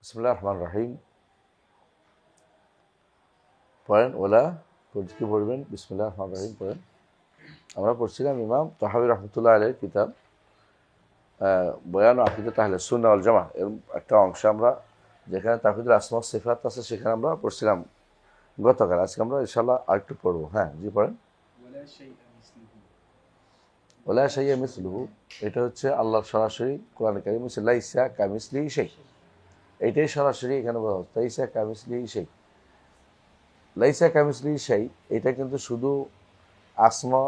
বিসমিল্লাহির রহমানির রহিম। পড়েন ওলা কি পড়বেন? বিসমিল্লাহির রহমানির রহিম পড়েন। আমরা পড়ছিলাম ইমাম তাহাবী রহমতুল্লাহ আলাইহির কিতাব বয়ান আকিদাত আহলে সুন্নাহ ওয়াল জামাআহ এর একটা অংশ আমরা যেখানে তাওহীদুল আসমা ওয়াস সিফাত আছে সেখানে আমরা পড়ছিলাম গতকাল। আজকে আমরা ইনশাআল্লাহ আরেকটু পড়বো। হ্যাঁ জি পড়েন। ওলা শাইআ মিসলুহু, এটা হচ্ছে আল্লাহর সরাসরি কোরআন কারীম হচ্ছে লাইসা কামিসলিহি শাই, এইটাই সরাসরি এখানে বলা হচ্ছে লাইসা কামিসলিহি শাই। লাইসা কামিসলিহি শাই এটা কিন্তু শুধু আসমা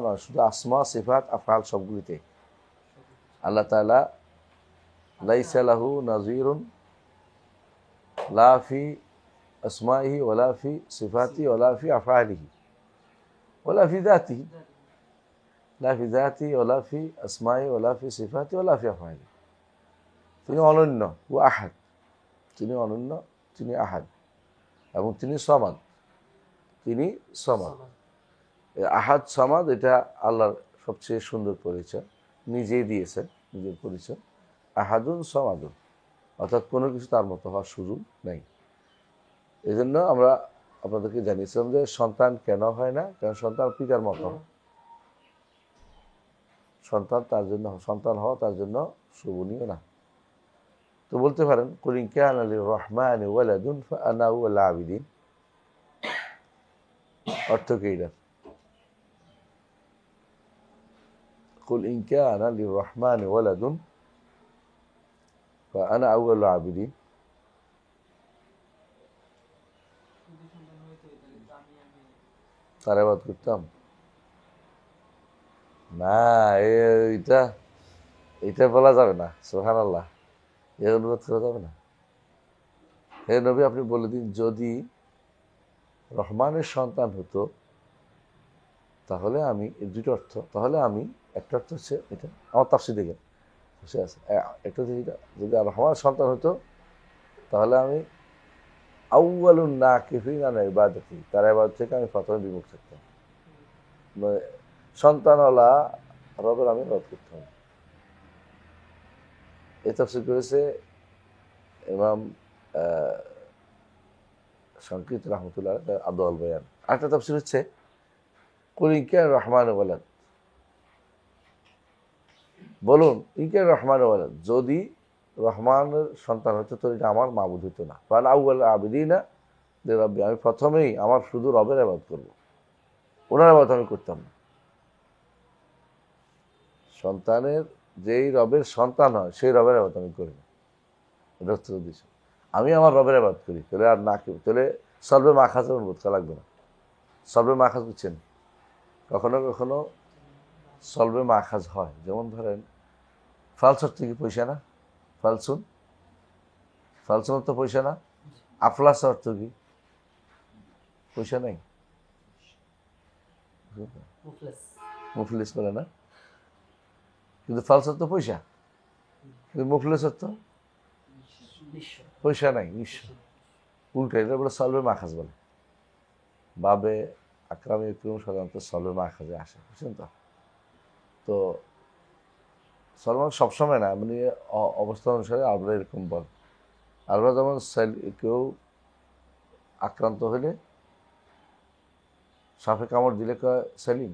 নয়, শুধু আসমা সিফাত আফআল সবগুলিতে আল্লাহ তাআলা লাইসা লাহু নাযীরুন লা ফি আসমাইহি ওয়ালা ফি সিফাতিহি ওয়ালা ফি আফআলিহি ওয়ালা ফি যাতিহি, লা ফি যাতিহি ওয়ালা ফি আসমাইহি ওয়ালা ফি সিফাতিহি ওয়ালা ফি আফআলিহি। তিনি অনন্য, ও আহাদ, তিনি অনন্য, তিনি আহাদ এবং তিনি সমাদ, তিনি সমাদ। আহাদ সমাদ এটা আল্লাহর সবচেয়ে সুন্দর পরিচয়, নিজেই দিয়েছেন নিজের পরিচয় আহাদুন সমাদুন, অর্থাৎ কোনো কিছু তার মতো হওয়ার সুযোগ নেই। এই জন্য আমরা আপনাদেরকে জানিয়েছিলাম যে সন্তান কেন হয় না, কারণ সন্তান পিতার মতো, সন্তান হওয়া তার জন্য শোভনীয় না। তো বলতে পারেন কুল ইন কানা লির-রহমানি ওয়ালাদুন ফাআনা আউয়ালুল আবিদিন, অর্থ কি এটা? কুল ইন কানা লির-রহমানি ওয়ালাদুন ফাআনা আউয়ালুল আবিদিন। তার ইবাদত করতাম না, এইটা এটা বলা যাবে না। সুবহানাল্লাহ, এর অনুরোধ করা যাবে না। হে নবী, আপনি বলে দিন যদি রহমানের সন্তান হতো তাহলে আমি, এর দুটো অর্থ, তাহলে আমি, একটা অর্থ হচ্ছে এটা আমার তাফসীর দেখে বসে আছে, একটা হচ্ছে এটা, যদি রহমানের সন্তান হতো তাহলে আমি আউয়ালুন নাকিফিনা আন ইবাদাতি, তার ইবাদত থেকে আমি প্রথমে বিমুখ থাকতাম। সন্তানওয়ালা রবের আমি ইবাদত করতাম। এই তাফসীর করেছে ইমাম সংকৃত রহমতুল্লাহ আদওয়াল বয়ান। আরেকটা তাফসীর হচ্ছে কুল ইন কানা রহমান ওয়ালাদ, বলুন ইন কানা রহমান ওয়ালাদ, যদি রহমানের সন্তান হতো তো এটা আমার মাবুদ হতো না। ফাআনা আউয়ালুল আবিদিনা লিরাব্বি, আমি প্রথমেই আমার শুধু রবের ইবাদত করব, ওনার ইবাদত আমি করতাম না। সন্তানের যেই রবের সন্তান হয় সেই রবের ইবাদত আমি করি না, এটা হচ্ছে উদ্দেশ্য। আমি আমার রবের ইবাদত করি, তাহলে আর না কেউ, তাহলে সলবে মাখাজের অনুরোধ করা লাগবে না। সলবে মাখাজ বুঝছেন? কখনো কখনো সলবে মাখাজ হয়, যেমন ধরেন ফালস অর্থ কি? পয়সা না? ফালসুন, ফালসুন অর্থ পয়সা না? আফলাস অর্থ কি? পয়সা নাই, মুফলিস বলে না, কিন্তু ফালস অর্থ পয়সা, কিন্তু মুফলিস অর্থ পয়সা নাই, নিঃস্ব। উল্টা, এটা বলে সলবে মাখাজ বলে। বাবে আকরামে ইকরাম সাধারণত সলবে মাখাজে আসে, বুঝছেন তো? তো সলমান সবসময় না, মানে অবস্থা অনুসারে আমরা এরকম বল। আমরা যেমন কেউ আক্রান্ত হলে সাপে কামড় দিলে কয় সেলিম,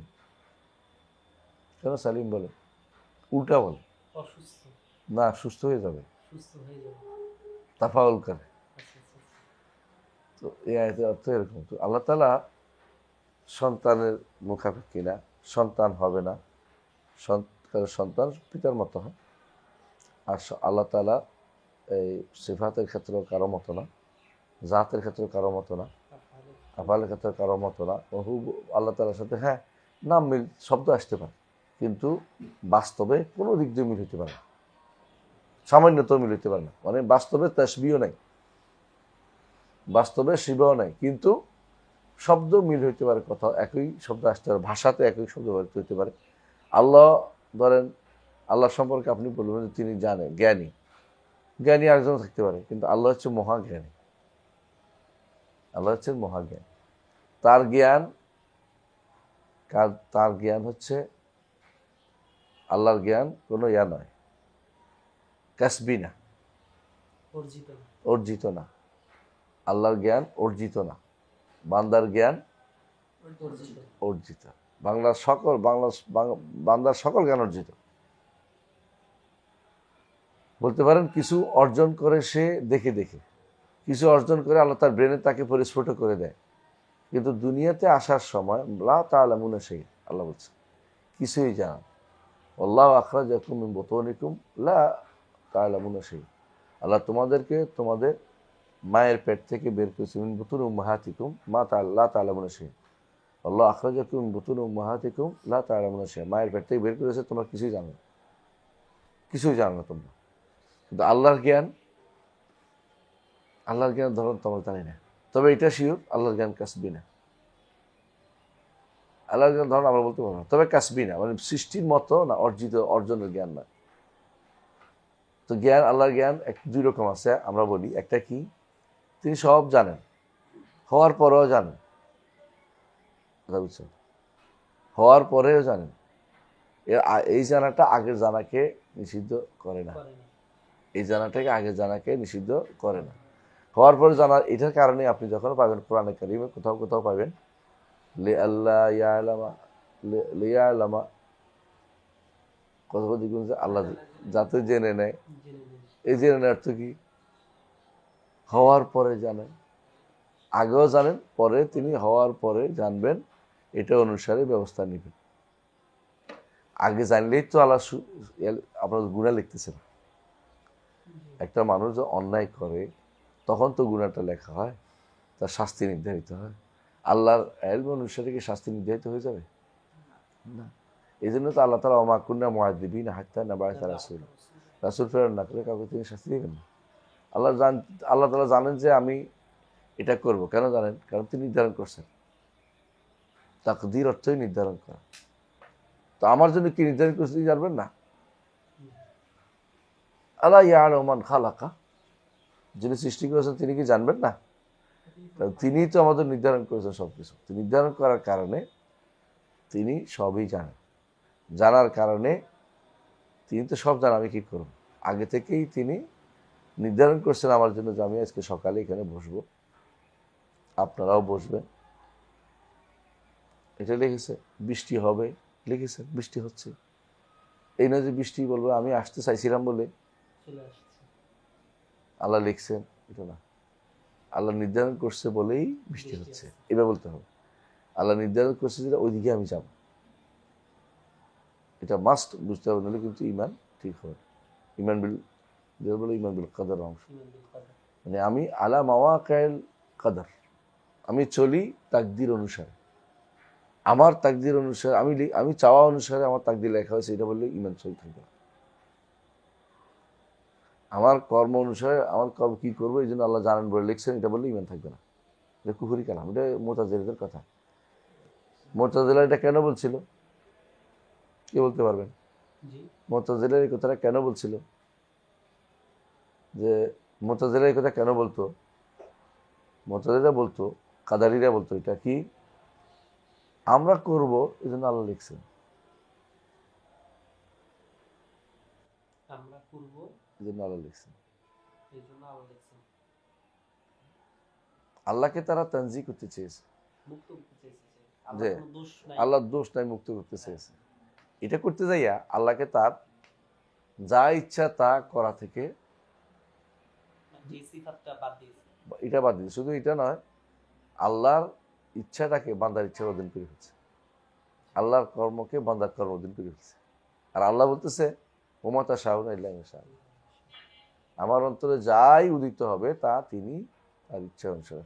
কেন সেলিম বলে? উল্টা বলে না, সুস্থ হয়ে যাবে, তাফাউল করে। তো এই আয়াতের অর্থ এরকম। তো আল্লাহ তাআলা সন্তানের মুখাপেক্ষী না, সন্তান হবে না, সন্তান পিতার মতো হয়। আর আল্লাহ তাআলা এই সিফাতের ক্ষেত্রেও কারো মতো না, জাতের ক্ষেত্রে কারো মতো না, আফআলের ক্ষেত্রে কারো মতো না। আল্লাহ তাআলার সাথে হ্যাঁ নাম মিল শব্দ আসতে পারে, কিন্তু বাস্তবে কোনো দিক দিয়ে মিল হতে পারে না, সামান্যতও মিল হতে পারে না। মানে বাস্তবে তাসবিহও নাই, বাস্তবে শিবাও নাই, কিন্তু শব্দ মিল হইতে পারে, কথা একই শব্দ আসতে পারে, ভাষাতে একই শব্দ ব্যবহৃত হইতে পারে। আল্লাহ ধরেন, আল্লাহ সম্পর্কে আপনি বলবেন যে তিনি জানেন, জ্ঞানী, জ্ঞানী আরেকজন থাকতে পারে, কিন্তু আল্লাহ হচ্ছে মহাজ্ঞানী, আল্লাহ হচ্ছেন মহাজ্ঞানী। তার জ্ঞান হচ্ছে, আল্লাহর জ্ঞান কোনো নয়, কাসবি না, অর্জিত না। আল্লাহর জ্ঞান অর্জিত না, বান্দার জ্ঞান অর্জিত। বান্দার সকল জ্ঞান অর্জিত। বলতে পারেন কিছু অর্জন করে সে দেখে দেখে, কিছু অর্জন করে আল্লাহ তার ব্রেনে তাকে পরিস্ফুট করে দেয়। কিন্তু দুনিয়াতে আসার সময় লা তা'লামুনা শাইআ, আল্লাহ বলছে কিছুই জানা। আল্লাহু আখরাজাকুম মিন বুতুনিকুম লা তা'লামুনা শাইআ, আল্লাহ তোমাদেরকে তোমাদের মায়ের পেট থেকে বের করেছে, মিন বুতুনি উম্মাহাতিকুম লা তা'লামুনা শাইআ। আল্লাহ আখরাজাকুম মিন বুতুনি উম্মাহাতিকুম লা তা'লামুনা শাইআ, মায়ের পেট থেকে বের করেছে, তোমরা কিছুই জানো না, কিছুই জানো না তোমরা। কিন্তু আল্লাহর জ্ঞান ধরুন তোমরা জানি না। তবে এটা শিওর, আল্লাহর জ্ঞান কাসবি না। আল্লাহর জ্ঞান ধরুন আমরা বলতে পারবো না, তবে কাসবি না, মানে সৃষ্টির মতো না, অর্জনের জ্ঞান না। তো জ্ঞান, আল্লাহর জ্ঞান দুই রকম আছে। আমরা বলি একটা কি, তিনি সব জানেন, হওয়ার পরেও জানেন, কথা বুঝছেন, হওয়ার পরেও জানেন। এই জানাটা আগের জানাকে নিষিদ্ধ করে না, এই জানাটাকে আগের জানাকে নিষিদ্ধ করে না। হওয়ার পরে জানার এটার কারণে আপনি যখন পাবেন কোরআনে কারিমে কোথাও কোথাও পাবেন লিআল্লা ইয়ালামা, কথা বলতে আল্লাহ যাতে জেনে নেয়। এই জেনে নেয় অর্থ কি, হওয়ার পরে জানেন, আগেও জানেন, পরে তিনি হওয়ার পরে জানবেন, এটা অনুসারে ব্যবস্থা নেবেন। আগে জানলেই তো আল্লাহ আপনার গুনাহ লিখতেছেন। একটা মানুষ যে অন্যায় করে তখন তো গুনাহটা লেখা হয়, তার শাস্তি নির্ধারিত হয়। আল্লাহর ইলম অনুসারে কি শাস্তি নির্ধারিত হয়ে যাবে না? এই জন্য তো আল্লাহ তাআলা ওয়া মা কুন্না মুআযিবিনা হাত্তা নাবআসা রাসূলা, রাসূল প্রেরণ না করে কাউকে তিনি শাস্তি দেবেন না। আল্লাহ তাআলা জানেন যে আমি এটা করব, কেন জানেন? কারণ তিনি নির্ধারণ করছেন। তাকদীর অর্থই নির্ধারণ করা। তো আমার জন্য কি নির্ধারণ করছে জানবেন না? আলা ইয়ালামু মান খালাকা, যিনি সৃষ্টি করেছেন তিনি কি জানবেন না? তিনিই তো আমাদের নির্ধারণ করেছেন সবকিছু। নির্ধারণ করার কারণে তিনি সবই জানেন। জানার কারণে তিনি তো সব জানেন আমি কি করব। আগে থেকেই তিনি নির্ধারণ করছেন আমার জন্য যে আমি আজকে সকালে এখানে বসবো, আপনারাও বসবেন, এটা লিখেছে। বৃষ্টি হবে লিখেছেন, বৃষ্টি হচ্ছে। এই নয় যে বৃষ্টি বলবো আমি আসতে চাইছিলাম বলে আল্লাহ লিখছেন, এটা না। আল্লাহ নির্ধারণ করছে বলেই বৃষ্টি হচ্ছে, এটা বলতে হবে। আল্লাহ নির্ধারণ করছে যেটা ওইদিকে আমি যাব, এটা মাস্ট বুঝতে হবে, নাহলে কিন্তু ইমান ঠিক হবে। ইমান বিল কাদার অংশ, মানে আমি আলা মাওয়াকিল কাদার, আমি চলি তাকদির অনুসারে, আমার তাকদির অনুসারে, আমি চাওয়া অনুসারে আমার তাকদির লেখা হয়েছে, এটা বললে ইমান সহি থাকবে। আমার কর্ম অনুসারে আমার কর্ম কি করবো এই জন্য আল্লাহ জানেন বলে লিখছেন, এটা বললে ইমান থাকবে না। এটা কুফরি কালাম, এটা মুতাজিলাদের কথা। মুতাজিলা এটা কেন বলছিল, কে বলতে পারবেন? মুতাজিলা এই কথাটা কেন বলছিল? যে মুতাজিলা এই কথা কেন বলতো? মুতাজিলা বলতো, কাদারিরা বলতো, এটা কি আমরা করব এই জন্য আল্লাহ লিখছেন, আমরা করব এই জন্য আল্লাহ লিখছেন। আল্লাহকে তারা তানজি করতে চেয়েছে, যে আল্লাহর দোষ নাই, মুক্ত করতে চেয়েছে। এটা করতে যাইয়া আল্লাহকে তার যা ইচ্ছা তা করা থেকে এটা বাদ দিয়েছে। শুধু এটা নয়, আল্লাহর ইচ্ছাটাকে বান্দার ইচ্ছার অধীন করে ফেলছে, আল্লাহর কর্মকে বান্দার কর্ম অধীন করে ফেলছে। আর আল্লাহ বলতেছে ওমা তাশাউনা ইল্লা ইনশা আল্লাহ, আমার অন্তরে যাই উদিত হবে তা তিনি তার ইচ্ছা অনুসারে।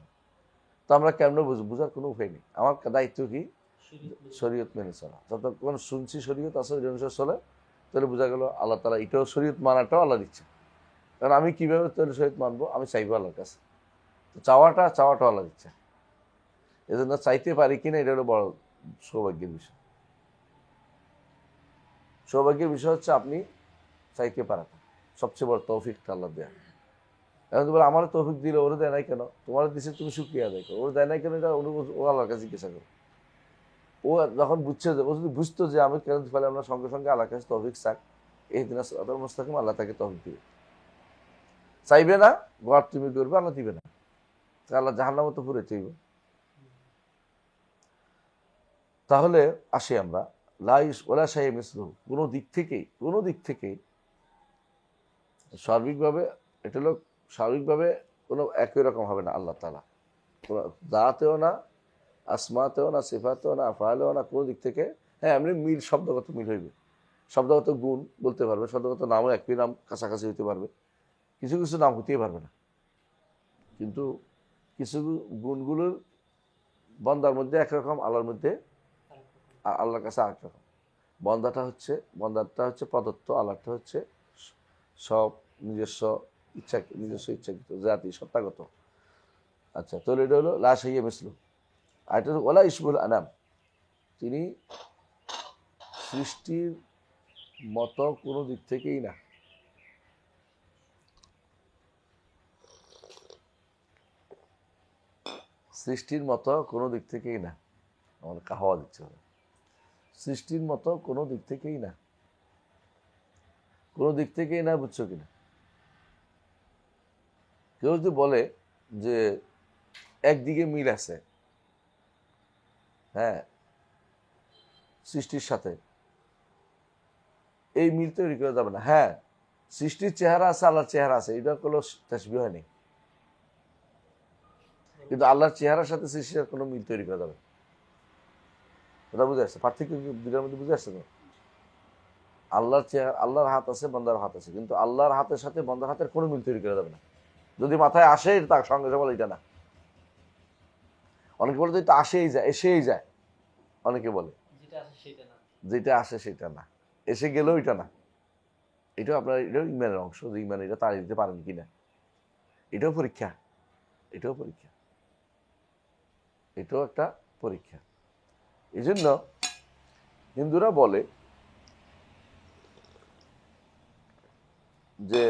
তো আমরা কেমন বুঝার কোনো উপায় নেই। আমার দায়িত্ব কি? শরীয়ত মেনে চলা। যতক্ষণ শুনছি শরীয়ত আছে ওই অনুসারে চলে, তাহলে বোঝা গেল আল্লাহ তাআলা এটাও শরীয়ত মানাটাও আল্লাহর ইচ্ছা। কারণ আমি কীভাবে তাহলে শরীয়ত মানবো? আমি চাইবো আল্লাহর কাছে, তো চাওয়াটাও আল্লাহর ইচ্ছা। এজন্য চাইতে পারি কিনা এটা হলো বড় সৌভাগ্যের বিষয়। সৌভাগ্যের বিষয় হচ্ছে আপনি চাইতে পারাটা, সবচেয়ে বড় তৌফিকটা আল্লাহ দেয়া। এখন তোমার আমার তৌফিক দিলে ওরা দেয় নাই কেন? তোমার দিচ্ছে তুমি শুকরিয়া আদায় করো, ওরা দেয় নাই কেন এটা ও আল্লাহর কাছে জিজ্ঞাসা করো। ও যখন বুঝছে, ও যদি বুঝতো যে আমি কেন ফেলে, আমরা সঙ্গে সঙ্গে আল্লাহর কাছে তৌফিক চাক, এই দিন মুস্তাকিম, আল্লাহ তাকে তৌফিক দিবে। চাইবে না, গড় তুমি করবে, আল্লাহ দিবে না, আল্লাহ জাহান্নামে তো পুরে চাইবে। তাহলে আসি আমরা লাইস ওলা শাহি মিসলু, কোনো দিক থেকেই সার্বিকভাবে, এটা হলো সার্বিকভাবে কোনো একই রকম হবে না আল্লাহ তাআলা, দাতেও না, আসমাতেও না, সিফাতেও না, আফআলেও না, কোনো দিক থেকে। হ্যাঁ, এমনি মিল, শব্দগত মিল হইবে, শব্দগত গুণ বলতে পারবে, শব্দগত নামও একই নাম কাছাকাছি হইতে পারবে, কিছু কিছু নাম হইতেই পারবে না। কিন্তু কিছু গুণগুলোর বন্দার মধ্যে একরকম, আল্লাহর মধ্যে, আল্লাহর কাছে আরেক রকম। বন্দারটা হচ্ছে প্রদত্ত, আল্লাহটা হচ্ছে সব নিজস্ব ইচ্ছাকৃত জাতি সত্তাগত। আচ্ছা, তাহলে এটা হলো লা শাইয়া মিসলু। আর এটা হলো ওয়ালা ইসবুল আনাম, তিনি সৃষ্টির মতো কোনো দিক থেকেই না। সৃষ্টির মতো কোনো দিক থেকেই না, আমার কাহাওয়া দিচ্ছে হবে, সৃষ্টির মতো কোনো দিক থেকেই না, কোনো দিক থেকেই না, বুঝছো কিনা? কেউ যদি বলে যে একদিকে মিল আছে, হ্যাঁ, সৃষ্টির সাথে, এই মিল তৈরি করা যাবে না। হ্যাঁ, সৃষ্টির চেহারা আছে, আল্লাহর চেহারা আছে, এটা কোনো তাসবিহ হয়নি, কিন্তু আল্লাহর চেহারার সাথে সৃষ্টির কোনো মিল তৈরি করা যাবে না। ওটা বুঝে আসছে পার্থক্য, দুটার মধ্যে বুঝে আসছে তো? আল্লাহর চেহারা, আল্লাহর হাত আছে, বন্দার হাত আছে, কিন্তু আল্লাহর হাতের সাথে বন্দার হাতের কোনো মিল তৈরি করা যাবে না। যদি মাথায় আসে তার সঙ্গে বলে এটা না। অনেকে বলে তো আসেই যায়, এসেই যায়, অনেকে বলে যেটা আসে সেটা না, এসে গেলেও এটা না। এটাও আপনার, এটাও ইমানের অংশ, যে ইমান এটা তাড়িয়ে দিতে পারেন কিনা, এটাও পরীক্ষা, এটাও পরীক্ষা, এটাও একটা পরীক্ষা। এই জন্য হিন্দুরা বলে যে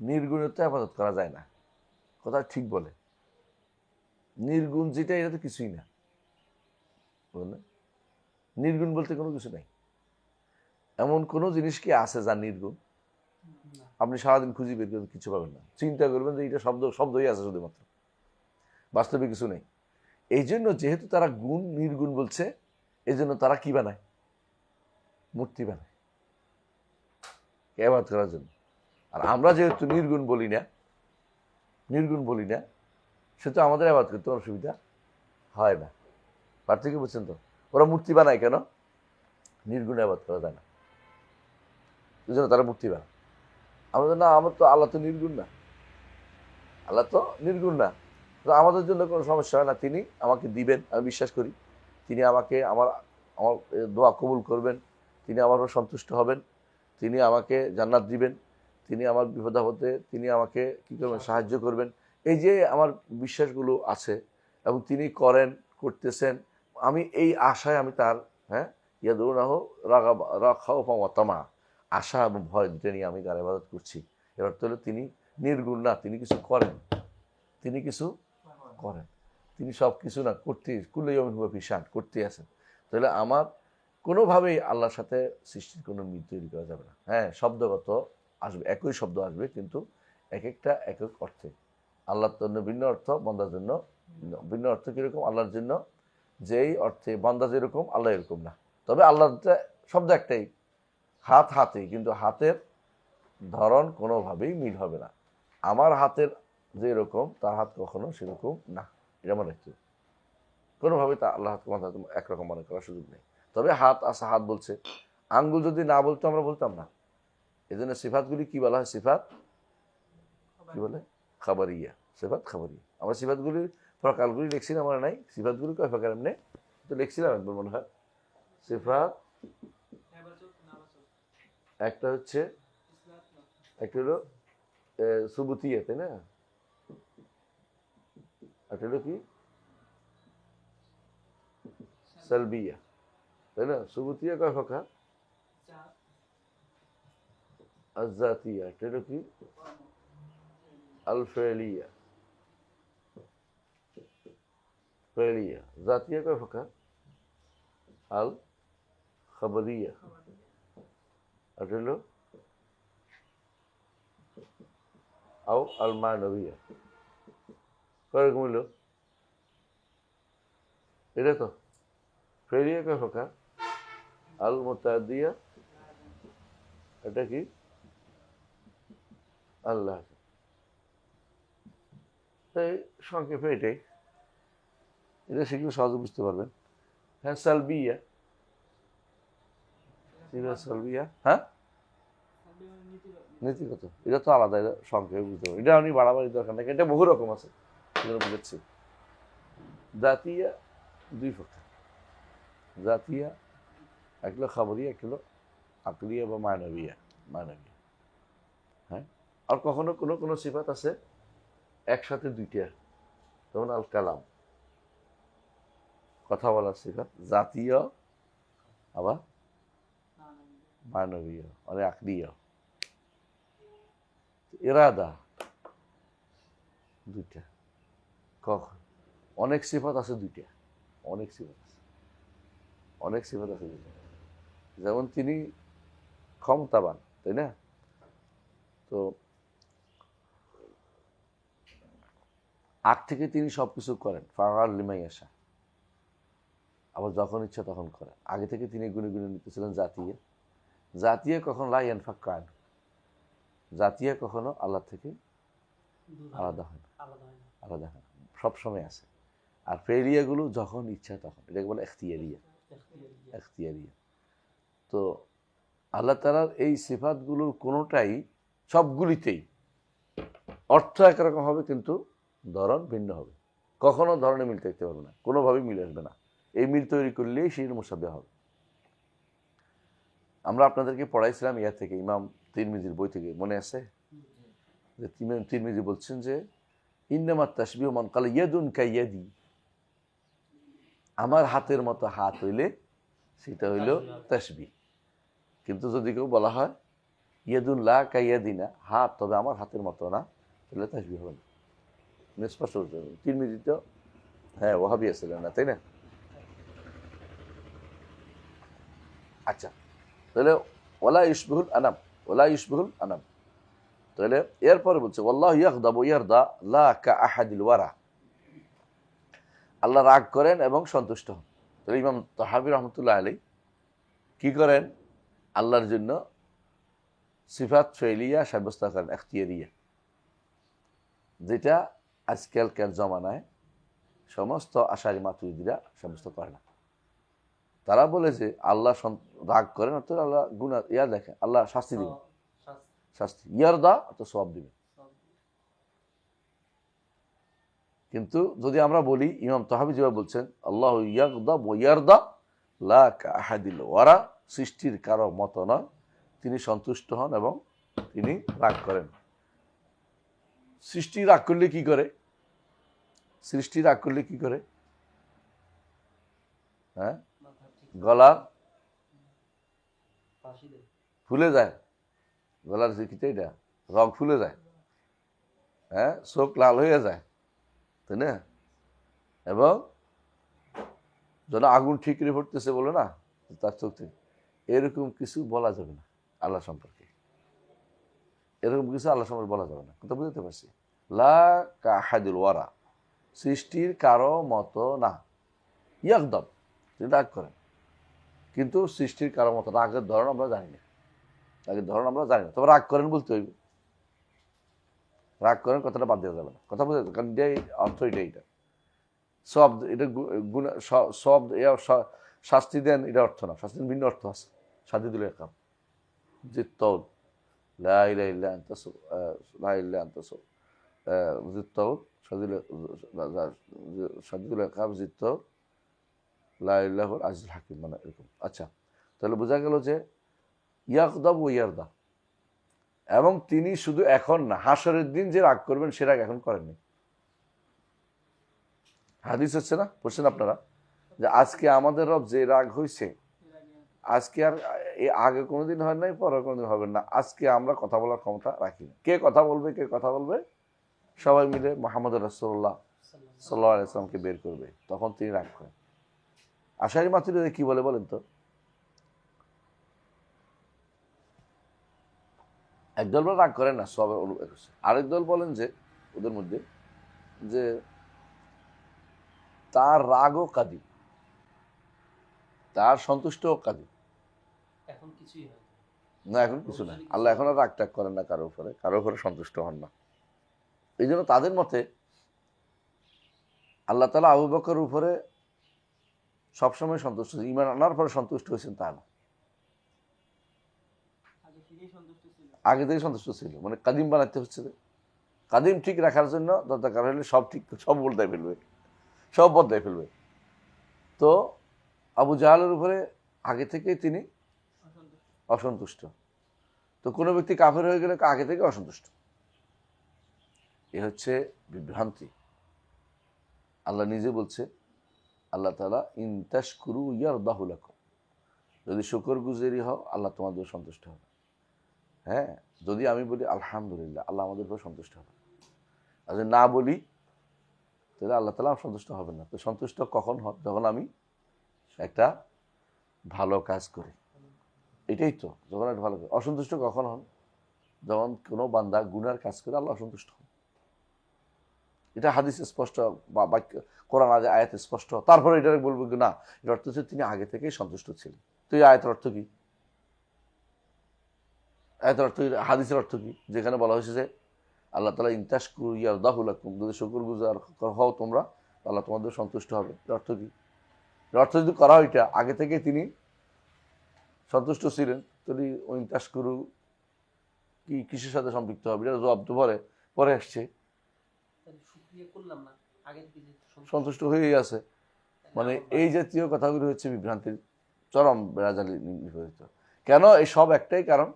নির্গুণের তো আবাদত করা যায় না, কথা ঠিক বলে। নির্গুণ যেটা, এটা তো কিছুই না, বুঝলেন? নির্গুণ বলতে কোনো কিছু নাই। এমন কোনো জিনিস কি আছে যা নির্গুণ? আপনি সারাদিন খুঁজি বের করবেন, কিছু পাবেন না। চিন্তা করবেন যে এটা শব্দই আছে শুধুমাত্র, বাস্তবে কিছু নেই। এই জন্য যেহেতু তারা নির্গুণ বলছে, এই জন্য তারা কি বানায়? মূর্তি বানায় ইবাদত করার জন্য। আর আমরা যেহেতু নির্গুণ বলি না, সেহেতু আমাদের ইবাদত করতে অসুবিধা হয় না। পার্থক্য বুঝছেন তো? ওরা মূর্তি বানায় কেন? নির্গুণ ইবাদত করা যায় না, এই জন্য তারা মূর্তি বানায়। আমাদের না, আল্লাহ তো নির্গুণ না, আল্লাহ তো নির্গুণ না, তো আমাদের জন্য কোনো সমস্যা হয় না। তিনি আমাকে দিবেন, আমি বিশ্বাস করি। তিনি আমাকে আমার আমার দোয়া কবুল করবেন, তিনি আমার উপর সন্তুষ্ট হবেন, তিনি আমাকে জান্নাত দিবেন, তিনি আমার বিপদ আপদে তিনি আমাকে কী করবেন? সাহায্য করবেন। এই যে আমার বিশ্বাসগুলো আছে, এবং তিনি করতেছেন, আমি এই আশায় আমি তার, হ্যাঁ, ইয়াদুনাহ রাখাও তামা, আশা এবং ভয় দুটো নিয়ে আমি তার ইবাদত করছি। এবার তো হলো তিনি নির্গুণ না, তিনি কিছু করেন, তিনি সব কিছু না করতে ভীষণ করতে আছেন। তাহলে আমার কোনোভাবেই আল্লাহর সাথে সৃষ্টির কোনো মিল তৈরি করা যাবে না। হ্যাঁ, শব্দগত আসবে, একই শব্দ আসবে, কিন্তু এক একটা একক অর্থে। আল্লাহর জন্য ভিন্ন অর্থ, বন্দার জন্য ভিন্ন অর্থ। কীরকম? আল্লাহর জন্য যেই অর্থে বন্দা যেরকম, আল্লাহ এরকম না। তবে আল্লাহর শব্দ একটাই, হাতেই, কিন্তু হাতের ধরন কোনোভাবেই মিল হবে না। আমার হাতের যেরকম, তার হাত কখনো সেরকম না, এটা মনে রাখতে। কোনোভাবেই তা আল্লাহ হাত একরকম মনে করার সুযোগ নেই। তবে হাত আছে, হাত বলছে। আঙ্গুল যদি না বলতো আমরা বলতাম না। এই জন্য সিফাতগুলি কি বলা হয়? সিফাত কি বলে? খাবারিয়া, সিফাত খাবারিয়া। আমরা সিফাতগুলির প্রকারগুলি লিখছি না, মনে নাই? সিফাতগুলি কয় প্রকার এমনি তো লিখছিলাম একবার মনে হয়। সিফাত একটা হলো সুবুতিয়া, তাই না? একটা হলো কি? সালবিয়া, তাই না? সুবুতিয়া কয় প্রকার? আজাতিয়া। একটা হলো কি? আল-ফেলিয়া। জাতীয় কয় প্রকার? আল খাবারিয়া। আর হলো আও আল মানবিয়া। কয়রকম হইল? এটা তো ফেরিয়া কয় প্রকার? আল মুতাআদ্দিয়া, এটা কি? আল্লাহ। তাই সংক্ষেপে এটাই, এটা শিখলে সহজে বুঝতে পারবেন। হ্যাঁ, সালবিয়া, সালবিয়া, হ্যাঁ নীতিগত, এটা তো আলাদা, এটা সংক্ষেপে বুঝতে পারবেন। এটা আমি বাড়াবাড়ি দরকার নেই, এটা বহু রকম আছে, বুঝেছি। জাতিয়া দুই প্রকার, জাতিয়া এক হলো খাবরিয়া, এক হলো আকলিয়া বা মানবিয়া। মানবিয়া, হ্যাঁ। আর কখনো কোনো কোনো সিফাত আছে একসাথে দুইটা, যেমন আল কালাম, কথা বলার সিফাত, জাতীয় আবার মানবীয়, মানে আকলিয়া। ইরাদা দুইটা, কখন অনেক সিফাত আছে দুইটা, অনেক সিফাত আছে, অনেক সিফাত আছে দুইটা। যেমন তিনি ক্ষমতাবান, তাই না? তো আগ থেকে তিনি সবকিছু করেন, ফাআল লিমা ইয়াশা, আবার যখন ইচ্ছা তখন করেন। আগে থেকে তিনি গুনে গুনে নিতেছিলেন জাতীয়। জাতীয় কখনো লা ইয়ানফাক্কু আনহু, জাতীয় কখনো আল্লাহ থেকে আলাদা হয় না, আলাদা হয় না, সবসময় আছে। আর ফেরিয়াগুলো যখন ইচ্ছা তখন, এটাকে বলে এখতিয়ারিয়া, এখতিয়ারিয়া। তো আল্লাহ তাআলার এই সিফাতগুলোর কোনোটাই, সবগুলিতেই অর্থ একরকম হবে, কিন্তু ধরন ভিন্ন হবে। কখনো ধরনে মিল থাকতে পারবে না, কোনোভাবেই মিল আসবে না। এই মিল তৈরি করলেই সেই মুসাব্বিহ হবে। আমরা আপনাদেরকে পড়াইছিলাম ইয়া থেকে, ইমাম তিরমিজির বই থেকে, মনে আছে যে ইমাম তিরমিজি বলছেন যে ইন্নামাত তাশবিহু মান ক্বালা ইয়াদুন কাইয়াদি, আমার হাতের মতো হাত হইলে সেটা হইল তাশবিহ। কিন্তু যদি কেউ বলা হয় ইয়াদুন লা কাইয়াদিনা, হাত তবে আমার হাতের মতো না, তাহলে তাশবিহ হবে না। স্পষ্ট হতে হবে। তিরমিজি তো হ্যাঁ ওয়াহাবি ছিলেন না, তাই না? আচ্ছা, তাহলে ওয়ালা ইউশবিহুল আনাম, ওয়ালা ইউশবিহুল আনাম। তাহলে এরপরে বলছে ওয়াল্লাহু ইয়াগদাবু ইয়ারদা লা কাআহাদিল ওয়ারা, আল্লাহ রাগ করেন এবং সন্তুষ্ট হন। তাহলে ইমাম তাহাবী রহমতুল্লাহ আলাইহি কি করেন? আল্লাহর জন্য সিফাত ফেলিয়া সাব্যস্ত করেন, এখতিয়ারিয়া, যেটা আজকালকার জমানায় সমস্ত আশারি মাতুরিদিরা সাব্যস্ত করে না। তারা বলে যে আল্লাহ রাগ করেন অর্থাৎ আল্লাহ গুনাহ ইয়া দেখেন, আল্লাহ শাস্তি দিবেন, শাস্তি, ইয়ারদা অর্থাৎ সওয়াব দিবেন। কিন্তু যদি আমরা বলি ইমাম তাহাবী যেভাবে বলছেন আল্লাহু ইয়াগদাব ওয়া ইয়ারদা লা কাআহাদিল ওয়ারা, সৃষ্টির কারো মতো নয়, তিনি সন্তুষ্ট হন এবং তিনি রাগ করেন। সৃষ্টি রাগ করলে কি করে? সৃষ্টি রাগ করলে কি করে? হ্যাঁ, গলা ফুলে যায়, গলার জিকিতে এটা রগ ফুলে যায়, হ্যাঁ, চোখ লাল হয়ে যায়, তাই না? এবং যেন আগুন ঠিকরে পড়তেছে বলে না তার চোখ থেকে, এরকম কিছু বলা যাবে না আল্লাহ সম্পর্কে, এরকম কিছু আল্লাহ সম্পর্কে বলা যাবে না। কথা বুঝতে পারছি? লা কাআহাদিল ওয়ারা, সৃষ্টির কারো মতো না। ইয়াগদাব, তিনি রাগ করেন, কিন্তু সৃষ্টির কারো মতো রাগের ধরন আমরা জানি না, রাগের ধরন আমরা জানি না, তবে রাগ করেন বলতে হইবে। রাগ করেন কথাটা বাদ দেওয়া যাবে না, কথা বুঝতে, কারণ এটাই অর্থ, এটা সব, এটা সব শাস্তি দেন, এটা অর্থ না, শাস্তি ভিন্ন অর্থ আছে। সাদিদুল ইকাম জিত্তাউল লা ইলাহা ইল্লা আনতা লা ইলাহা আনতা জিত্তাউল সাদিদুল ইকাম জিত্তাউল লা ইলাহুল আজিজুল হাকিম, মানে এরকম। আচ্ছা, তাহলে বোঝা গেল যে ইয়াগদাব ওয়া ইয়ারদা, এবং তিনি শুধু এখন না, হাসরের দিন যে রাগ করবেন সে রাগ এখন করেননি। হাদিস হচ্ছে না, বলছেন আপনারা যে আজকে আমাদের রব যে রাগ হয়েছে, আজকে আর আগে কোনোদিন হয় নাই, পরে কোনোদিন হবে না। আজকে আমরা কথা বলার ক্ষমতা রাখি না। কে কথা বলবে, কে কথা বলবে? সবাই মিলে মুহাম্মদ রাসূলুল্লাহ সাল্লাল্লাহু আলাইহি ওয়াসাল্লামকে বের করবে, তখন তিনি রাগ করেন। আশারি মাতুরিদি কি বলে বলেন তো? একদল বলে রাগ করেন না, সব আরেক দল বলেন যে ওদের মধ্যে যে তার রাগও কাদিম, তার সন্তুষ্টও কাদিম, এখন কিছুই হয় না এখন কিছু না। আল্লাহ এখন আর রাগ টাগ করেন না কারো উপরে সন্তুষ্ট হন না। এই জন্য তাদের মতে আল্লাহ তাআলা আবু বকরের উপরে সবসময় সন্তুষ্ট, ঈমান আনার পরে সন্তুষ্ট হয়েছেন তা না, আগে থেকে সন্তুষ্ট ছিল। মানে কাদিম বানাতে হচ্ছে, কাদিম ঠিক রাখার জন্য দরকার হলে সব ঠিক, সব বদলায় ফেলবে, সব বদলায় ফেলবে। তো আবু জাহালের উপরে আগে থেকেই তিনি অসন্তুষ্ট। তো কোনো ব্যক্তি কাফের হয়ে গেলে আগে থেকে অসন্তুষ্ট, এ হচ্ছে বিভ্রান্তি। আল্লাহ নিজে বলছে, আল্লাহ তাআলা ইন তাশকুরু ইয়ারদাহু লাকুম, যদি শুকর গুজারি হও আল্লাহ তোমাদের সন্তুষ্ট হবে। হ্যাঁ, যদি আমি বলি আলহামদুলিল্লাহ, আল্লাহ আমাদের উপর সন্তুষ্ট হবে। আর যদি না বলি তাহলে আল্লাহ তাআলা সন্তুষ্ট হবেন না। তো সন্তুষ্ট কখন হয়? যখন আমি একটা ভালো কাজ করি, এটাই তো। যখন একটা ভালো, অসন্তুষ্ট কখন হন? যখন কোনো বান্দা গুনার কাজ করে আল্লাহ অসন্তুষ্ট হন। এটা হাদিসে স্পষ্ট, বা বাক্য কোরআন আয়াতে স্পষ্ট। তারপরে এটা বলবো না, এর অর্থ হচ্ছে তিনি আগে থেকেই সন্তুষ্ট ছিলেন। তো এই আয়াতের অর্থ কি? আয়াতের অর্থ, হাদিসের অর্থ কি? যেখানে বলা হয়েছে যে আল্লাহ তাআলা ইন তাশকুরু ইয়ারদাহু লাকুম, যদি শুকরগুজার হও তোমরা আল্লাহ তোমাদের সন্তুষ্ট হবে। এর অর্থ কি? এর অর্থ যদি করা হয় এটা আগে থেকে তিনি সন্তুষ্ট ছিলেন, যদি ইন তাশকুরু কি কিসের সাথে সম্পৃক্ত হবে? এটা জবাব তো পরে আসছে, সন্তুষ্ট হয়েই আছে। মানে এই জাতীয় কথাগুলি হচ্ছে বিভ্রান্তির চরম বেড়াজালি নিবেদিত। কেন? এই সব একটাই কারণ,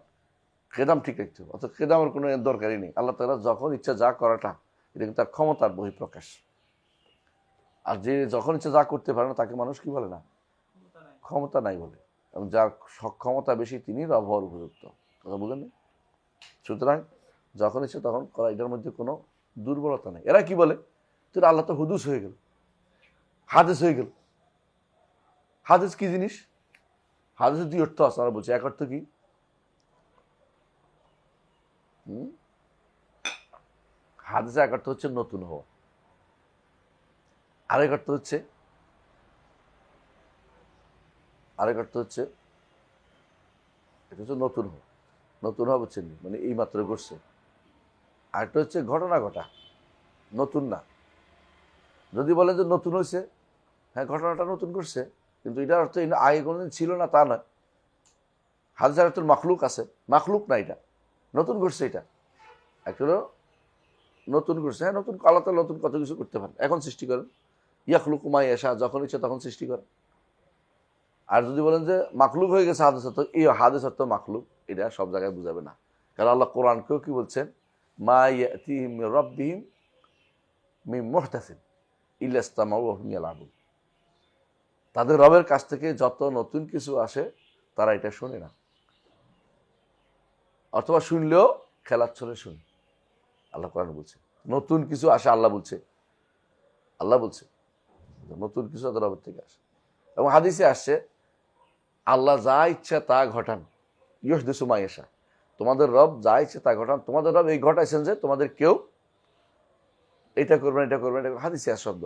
কেদাম ঠিক রাখতে হবে। অর্থাৎ কেদামের কোনো দরকারই নেই। আল্লাহ তাআলা যখন ইচ্ছা যা করাটা, এটা কিন্তু তার ক্ষমতার বহিঃপ্রকাশ। আর যে যখন ইচ্ছা যা করতে পারে না তাকে মানুষ কি বলে না? ক্ষমতা নাই বলে। এবং যার সক্ষমতা বেশি তিনি রব হওয়ার উপযুক্ত। কথা বুঝলেন? সুতরাং যখন ইচ্ছে তখন করা, এটার মধ্যে কোনো দুর্বলতা নেই। এরা কি বলে? তো আল্লাহ তো হুদুস হয়ে গেল, হাদিস হয়ে গেল। হাদিস কি জিনিস? হাদিসের দুই অর্থ আছে, আমরা বলছি। এক অর্থ কি? হাদিসের এক অর্থ হচ্ছে নতুন হওয়া, আরেক অর্থ হচ্ছে এটা হচ্ছে নতুন হওয়া। নতুন হওয়া বুঝছেন, মানে এই মাত্র ঘটছে। আরেকটা হচ্ছে ঘটনা ঘটা, নতুন না। যদি বলেন যে নতুন হয়েছে, হ্যাঁ ঘটনাটা নতুন ঘটছে, কিন্তু এটার অর্থ আগে কোনোদিন ছিল না তা নয়। হাদিসের অর্থ মাখলুক আছে, মাখলুক না, এটা নতুন ঘটছে। এটা একটা নতুন ঘটছে। হ্যাঁ, নতুন, আল্লাহ তাআলা নতুন কত কিছু করতে পারেন, এখন সৃষ্টি করেন। ইয়াখলুকু মা ইয়াশা, যখন ইচ্ছে তখন সৃষ্টি করেন। আর যদি বলেন যে মাখলুক হয়ে গেছে হাদিস অর্থ, এই হাদিস অর্থ মাখলুক, এটা সব জায়গায় বুঝাবে না। কারণ আল্লাহ কোরআনকেও কি বলছেন? মা ইয়াতিহিম মির রাব্বিহিম মিন মুহদাসিন ইল্লা ইসতামাউ ওয়া হুম ইয়ালআবুন, তাদের রবের কাছ থেকে যত নতুন কিছু আসে তারা এটা শোনে না, অথবা শুনলেও খেলার ছলে শুনে। আল্লাহ কোরআন বলছে নতুন কিছু আসে, আল্লাহ বলছে নতুন কিছু তাদের রবের থেকে আসে। এবং হাদিসে আসছে আল্লাহ যা ইচ্ছা তা ঘটান, ইহদিসু মা ইয়াশা, তোমাদের রব যা ইচ্ছা তা ঘটান। তোমাদের রব এই ঘটাইছেন যে তোমাদের কেউ এটা করবেন, এটা করবেন, এটা। হাদিসে আর শব্দ।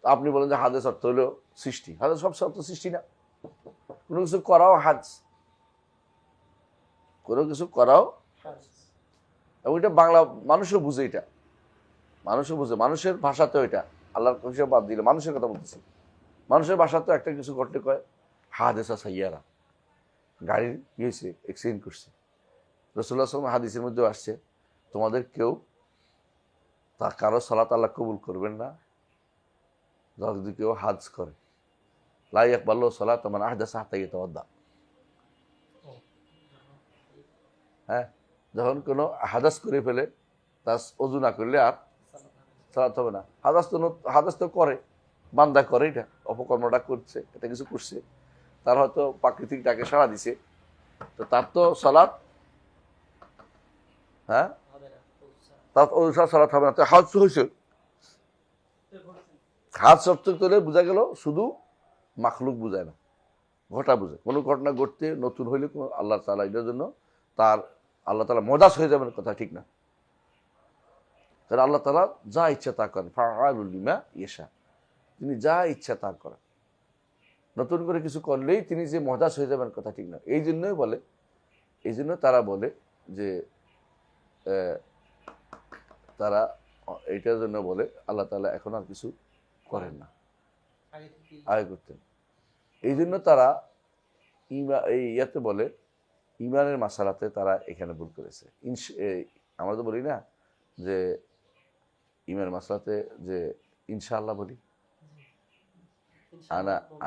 আপনি বলেন যে হাদিস অর্থ হলো সৃষ্টি। হাদিস সব শব্দ সৃষ্টি না। কোনো কিছু করাও হাদিস, কোনো কিছু করাও। এবং এটা বাংলা মানুষও বুঝে, এটা মানুষও বুঝে, মানুষের ভাষাতেও এটা। আল্লাহর হিসেবে বাদ দিলে মানুষের কথা বলতেছি। মানুষের ভাষাতেও একটা কিছু ঘটলে কয় হাদিসা সাইয়ারা, গাড়ির কি হয়েছে, অ্যাক্সিডেন্ট করছে। রাসূলুল্লাহ সাল্লাল্লাহু আলাইহি ওয়াসাল্লাম হাদিসের মধ্যে আসছে তোমাদের কেউ তা কারো সালাত আল্লাহ কবুল করবেন না যদি কেউ হাজ করে। লা ইয়াকবালু সালাতা মান আহদাসা হাত্তা ইয়াতাওয়াদ্দা। হ্যাঁ, যখন কোনো হাদাস করে ফেলে, তা অজু না করলে আর সালাত হবে না। হাদাস তো করে, বান্দা করে, এটা অপকর্মটা করছে, এটা কিছু করছে, তার হয়তো প্রাকৃতিক ডাকে সাড়া দিছে, তো তার তো সালাত, হ্যাঁ তার সালাত হবে না। তো হাজ হয়েছে, হাজ শব্দ তোলে বোঝা গেল শুধু মাখলুক বুঝায় না, ঘটা বুঝে। কোনো ঘটনা ঘটতে নতুন হইলে আল্লাহ তাআলা এটার জন্য তার আল্লাহ তাআলা মদাস হয়ে যাবেন কথা ঠিক না। কারণ আল্লাহ তাআলা যা ইচ্ছা তা করেন, ফাআলুল লিমা ইয়াশা, তিনি যা ইচ্ছা তা করেন। নতুন করে কিছু করলেই তিনি যে মহদাস হয়ে যাবেন কথা ঠিক না। এই জন্য তারা বলে যে তারা এইটার জন্য বলে আল্লাহ তাআলা এখন আর কিছু করেন না, আগে করতেন। এই জন্য তারা এই ইয়াতে বলে ইমানের মাসালাতে তারা এখানে ভুল করেছে। আমরা তো বলি না যে ইমানের মাসালাতে যে ইনশাআল্লাহ বলি,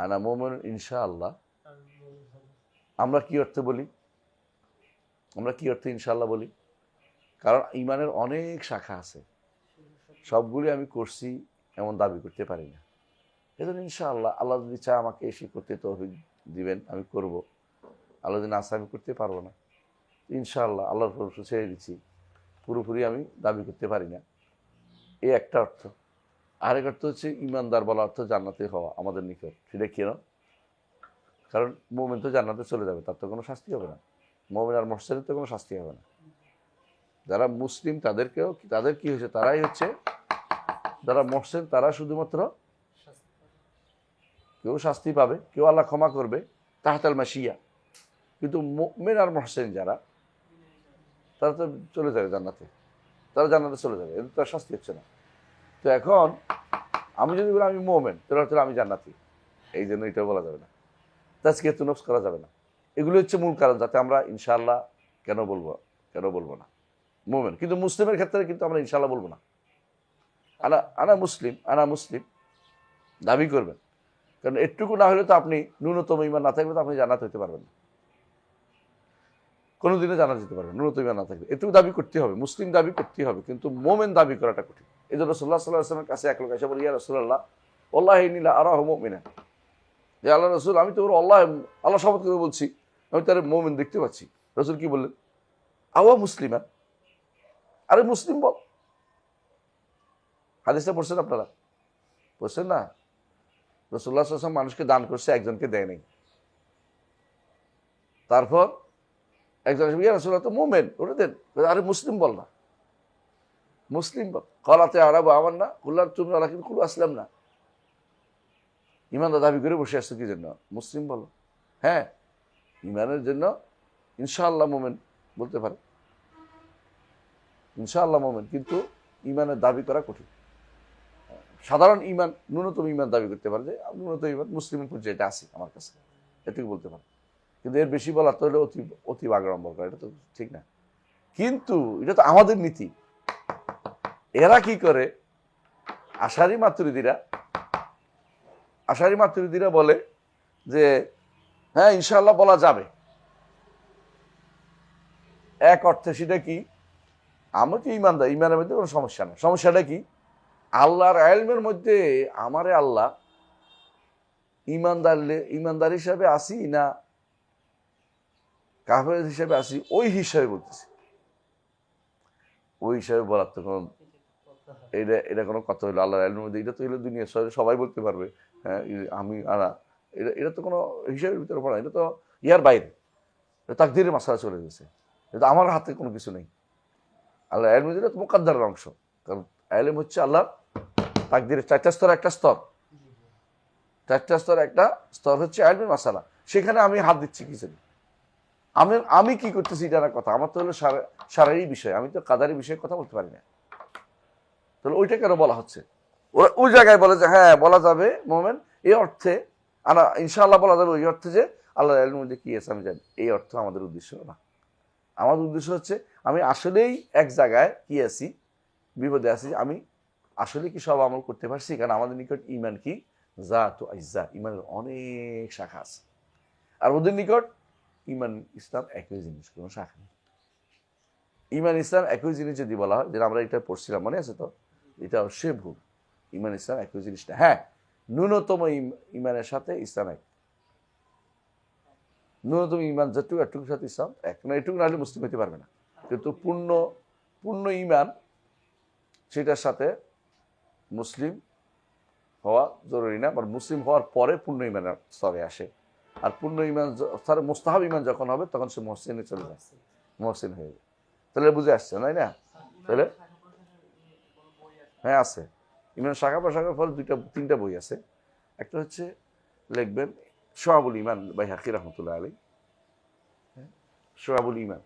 আনা মুমিনুন ইনশাআল্লাহ, আমরা কি অর্থে বলি? আমরা কি অর্থে ইনশাআল্লাহ বলি? কারণ ইমানের অনেক শাখা আছে, সবগুলি আমি করছি এমন দাবি করতে পারি না। এজন্য ইনশাআল্লাহ, আল্লাহ যদি চায় আমাকে এসে করতে তৌফিক দিবেন, আমি করব। আল্লাহ যদি না চায় আমি করতে পারবো না। ইনশাআল্লাহ আল্লাহর ভরসা ছেড়ে দিচ্ছি, পুরোপুরি আমি দাবি করতে পারি না। এই একটা অর্থ। আরেক অর্থ হচ্ছে ইমানদার বলা অর্থ জান্নাতে হওয়া আমাদের নিকট। সেটা কেন? কারণ মুমিন তো জান্নাতে চলে যাবে, তার তো কোনো শাস্তি হবে না। মুমিন আর মুহসিনের তো কোনো শাস্তি হবে না। যারা মুসলিম তাদের কি হয়েছে, তারাই হচ্ছে যারা মুহসিন, তারা শুধুমাত্র কেউ শাস্তি পাবে, কেউ আল্লাহ ক্ষমা করবে, তাহতাল মাশিয়া। কিন্তু মুমিন আর মুহসিন যারা, তারা তো চলে যাবে জান্নাতে, তারা জান্নাতে চলে যাবে, এদের তো আর শাস্তি হচ্ছে না। তো এখন আমি যদি বলি আমি মুমিন, তাহলে আমি জান্নাতি, এই জন্য এটা বলা যাবে না, তাজকিয়াতুন নফস করা যাবে না। এগুলো হচ্ছে মূল কারণ, যাতে আমরা ইনশাআল্লাহ কেন বলবো না মুমিন। কিন্তু মুসলিমের ক্ষেত্রে কিন্তু আমরা ইনশাআল্লাহ বলবো না। আনা মুসলিম দাবি করবেন, কারণ এটুকু না হলে তো আপনি ন্যূনতম ঈমান না থাকলে তো আপনি জান্নাত হইতে পারবেন না, কোনোদিনও জানা যেতে পারবেন ন্যূনতম ঈমান না থাকলে। এটুকু দাবি করতে হবে, মুসলিম দাবি করতে হবে, কিন্তু মুমিন দাবি করাটা কঠিন। এই জন্য রাসূলুল্লাহ সাল্লাল্লাহু আলাইহি ওয়াসাল্লামের কাছে এক লোক এসে বলে, ইয়া রাসূলুল্লাহ, ওয়াল্লাহি ইন্নী লা আরাহু মুমিনান, যে আল্লাহ রাসূল, আমি তো আল্লাহ শপথ করে বলছি আমি তার মুমিন দেখতে পাচ্ছি। রাসূল কি বললেন? আওয়া মুসলিমা, আরে মুসলিম বল। হাদিসটা পড়ছেন আপনারা? পড়ছেন না? রাসূলুল্লাহ সাল্লাল্লাহু আলাইহি ওয়াসাল্লাম মানুষকে দান করছে, একজনকে দেয় নাই। তারপর একজন ইয়া রাসূলুল্লাহ তো মুমিন, ওটা দেন। আরে মুসলিম বল না, মুসলিম বল। ক্বালাতে আরাবু আমান্না কুল্লান তুমরা লাকিন কুলু আসলাম না। ইমানদার দাবি করে বসে আসছে কি জন্য? মুসলিম বলো। হ্যাঁ, ইমানের জন্য ইনশাআল্লাহ মুমিন বলতে পারে, ইনশাআল্লাহ মুমিন, কিন্তু ইমানের দাবি করা কঠিন। সাধারণ ইমান, ন্যূনতম ইমান দাবি করতে পারে যে ন্যূনতম ইমান মুসলিমের পর্যায়ে যেটা আছে আমার কাছে, এটুকু বলতে পারে। কিন্তু এর বেশি বলা তো হলে অতি বাগড়ম্বর করা, এটা তো ঠিক না। কিন্তু এটা তো আমাদের নীতি। এরা কি করে? আশারি মাতুরিদিরা বলে যে হ্যাঁ ইনশাআল্লাহ বলা যাবে। এক অর্থে সেটা কি, আমি তো ইমানদার, ইমানের মধ্যে কোনো সমস্যা না। সমস্যাটা কি? আল্লাহর ইলমের মধ্যে আমারে আল্লাহ ইমানদার হিসাবে আসি না কাফের হিসাবে আসি, ওই হিসাবে বলতেছি। ওই হিসাবে বলার তো কোনো এটা কোনো কথা হইলো? আল্লাহর ইলমের মধ্যে এটা তো হইলো দুনিয়া সবাই বলতে পারবে, হ্যাঁ আমি এটা তো কোনো হিসাবের ভিতরে পড়া, এটা তো ইয়ার বাইরে, তাকদীরের মাসালা চলে গেছে। এটা আমার হাতে কোনো কিছু নেই। আল্লাহ ইলম এটা তো মুকাদ্দারের অংশ। কারণ ইলম হচ্ছে আল্লাহ তাকদীরের চারটা স্তর একটা স্তর হচ্ছে ইলমের মাসালা। সেখানে আমি হাত দিচ্ছি কিছু, আমি কি করতেছি এটা না কথা। আমার তো হলো শারীরিক বিষয়, আমি তো কাদারি বিষয়ে কথা বলতে পারি না। তাহলে ওইটা কেন বলা হচ্ছে? ওই জায়গায় বলে যে হ্যাঁ বলা যাবে মুমিন, এই অর্থে ইনশাআল্লাহ বলা যাবে, ওই অর্থে যে আল্লাহর ইলমের মধ্যে কি আছে আমি জানি। এই অর্থ আমাদের উদ্দেশ্য না। আমাদের উদ্দেশ্য হচ্ছে আমি আসলেই এক জায়গায় কি আছি, বিপদে আছি, আমি আসলে কি সব আমল করতে পারছি। কারণ আমাদের নিকট ইমান কি জাত ও ইজ্জা, ইমানের অনেক শাখা আছে। আর ওদের নিকট ইমান ইসলাম একই জিনিস, কোনো শাখা নেই। ইমান ইসলাম একই জিনিস যদি বলা হয়, যেটা আমরা এটা পড়ছিলাম মনে আছে তো, এটা অবশ্যই ভুল। ইমান ইসলাম একই জিনিসটা, হ্যাঁ ন্যূনতম ইমানের সাথে ইসলাম এক। ন্যূনতম ইমান যেটুকু একটুকুর সাথে ইসলাম এক না, এটুকু না হলে মুসলিম হতে পারবে না। কিন্তু পূর্ণ ইমান, সেটার সাথে মুসলিম হওয়া জরুরি না, বা মুসলিম হওয়ার পরে পূর্ণ ইমানের স্তরে আসে। আর পূর্ণ ইমান স্তরে মুস্তাহাব ইমান যখন হবে তখন সে মুহসিনে চলে যায়। মহসিন হয়ে যায়। তাহলে বুঝে আসছে তাই না? তাহলে হ্যাঁ আছে, ইমান শাখা প্রশাখার ফলে তিনটা বই আছে। একটা হচ্ছে লিখবেন শোয়াবুল ইমান বাইহাকি রহমতুল্লাহ আলী, শোয়াবুল ইমান।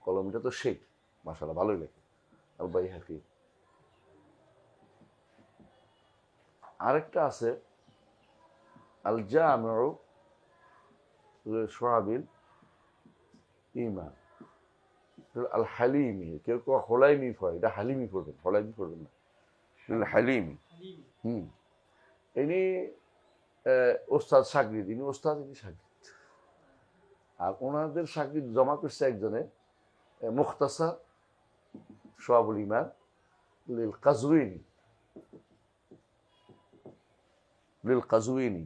কলমটা তো সেই মাশাআল্লাহ ভালোই লেখে আল বাইহাকি। আরেকটা আছে আল জামিউ শোয়াবিল ইমান, আল হালিমি। কেউ কেউ হোলাইমি পড়ে, এটা হালিমি পড়বেন, হোলাইমি পড়বেন না, হালিমি। ইনি ওস্তাদ সাগরিদ, ইনি ওস্তাদ, ইনি সাগরিদ। আর ওনাদের সাগরিদ জমা করছে একজনে মুখতাসার শোয়াবুল ইমান লিল কাজউইনি, লিল কাজউইনি।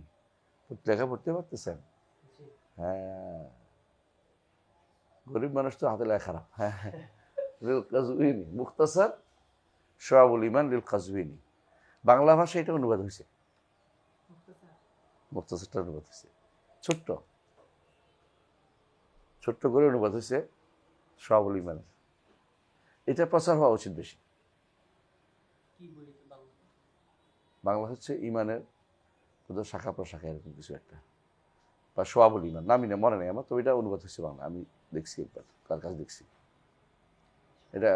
লেখা পড়তে পারতেছেন? হ্যাঁ, গরিব মানুষ তো হাতে লেখা খারাপ। হ্যাঁ, লিল কাজউইনি, মুখতাসার শোয়াবুল ইমান লিল কাজউইনি। বাংলা ভাষায় এটা অনুবাদ হয়েছে, মুখতাসারটা অনুবাদ হয়েছে, ছোট্ট ছোট্ট করে অনুবাদ হয়েছে শোয়াবুল ইমানের। এটা প্রচার হওয়া উচিত বেশি। বাংলা হচ্ছে ইমানের শাখা প্রশাখা এরকম কিছু একটা, বা শোয়াবুল ইমান, নামই না মনে নেই আমার, তো এটা অনুবাদ হচ্ছে বাংলা। আমি দেখছি একবার, তার কাছে দেখছি। এটা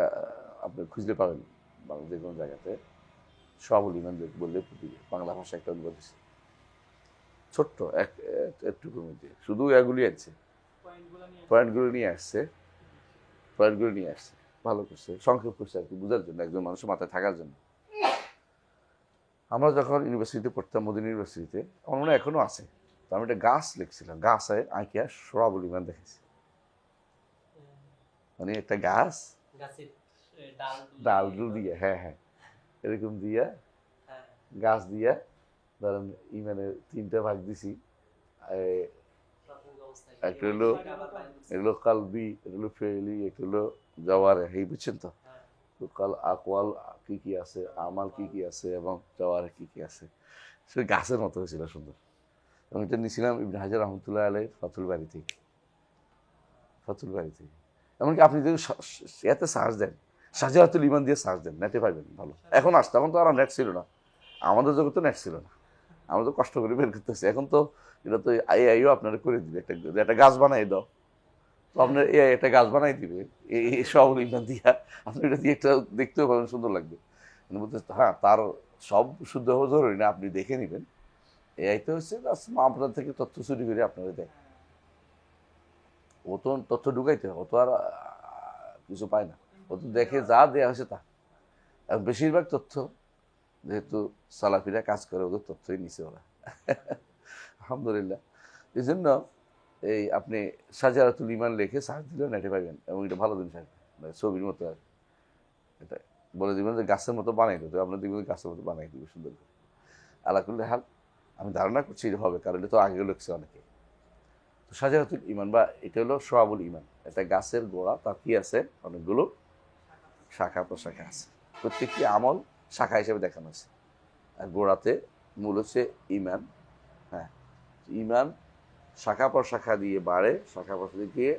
আপনি খুঁজলে পাবেন বাংলা যে কোনো জায়গাতে, শোয়াবুল ইমান বললে বাংলা ভাষা একটা অনুবাদ হচ্ছে, ছোট্ট একটুকুর মধ্যে, শুধু এগুলি আছে, পয়েন্টগুলো নিয়ে আসছে, পয়েন্টগুলো নিয়ে আসছে, ভালো করছে, সংক্ষেপ করছে আর কি, বোঝার জন্য, একজন মানুষের মাথায় থাকার জন্য। আমরা যখন ইউনিভার্সিটিতে পড়তাম, মদিনা ইউনিভার্সিটিতে, আমার মনে হয় এখনো আছে, তো আমি একটা গাছ লিখছিলাম, গাছে আঁকিয়া শোয়াবুল ইমান দেখেছি। মানে একটা গাছ ডাল দিয়ে, হ্যাঁ হ্যাঁ এরকম দিয়া, গাছ দিয়া ধরেন ইমানের তিনটা ভাগ দিছি। একটা হলো এগুলো কালবি, এটা হলো ফেলি, একটা হলো জওয়ারে, এই বুঝছেন তো? কাল আকওয়াল কি কি আছে, আমাল কি কি আছে, এবং জওয়ারে কি কি আছে, সে গাছের মতো হয়েছিল সুন্দর। এবং এটা নিয়েছিলাম ইবনে হাজার রহমতুল্লাহ আলাইহির ফাতুল বারি থেকে, ফাতুল বারি থেকে। এমনকি আপনি যদি এতে সার্চ দেন, শাহজালাতুল ইমান দিয়ে সার্চ দেন, নেটে পাইবেন ভালো। এখন আসতো, তখন তো আর নেট ছিল না, আমাদের জগতে নেট ছিল না, আমরা তো কষ্ট করে বের করতেছি। এখন তো এটা তো আইও আপনারা করে দিবে, একটা গাছ বানাই দাও, তো আপনার একটা গাছ বানাই দিবে এই সব ইমান দিয়া, আপনি এটা দিয়ে একটা দেখতেও পাবেন, সুন্দর লাগবে। বলতে হ্যাঁ, তার সব শুদ্ধ হওয়া জরুরি না, আপনি দেখে নেবেন। এআই তো হচ্ছে আপনার থেকে তথ্য চুরি করে আপনারা দেয়, ও তো তথ্য ঢুকাইতে হয়, ও তো আর কিছু পায় না, ও তো দেখে যা দেয়া হয়েছে তা। এবং বেশিরভাগ তথ্য যেহেতু সালাফিরা কাজ করে, ওদের তথ্যই নিছে ওরা। আলহামদুলিল্লাহ। এই জন্য এই আপনি শাহজালাতুল ইমান লিখে সার্চ দিলেও নেটে পাইবেন, এবং এটা ভালো জিনিস আসবে, ছবির মতো আর এটা বলে দিবেন যে গাছের মতো বানাই দেবে, আপনার দেখবেন গাছের মতো বানাই দিবে সুন্দর করে। আলাকুল্লি হাল, আমি ধারণা করছি এটা হবে, কারণ এটা তো আগেও লিখছে অনেকে। তো শাহজালাতুল ইমান বা এটা হলো শোয়াবুল ইমান, একটা গাছের গোড়া, তার কি আছে অনেকগুলো শাখা প্রশাখা আছে, প্রত্যেকটি আমল শাখা হিসেবে দেখানো আছে। আর গোড়াতে মূল হচ্ছে ইমান। হ্যাঁ, ইমান শাখা প্রশাখা দিয়ে বাড়ে, শাখা প্রশাখা দিয়ে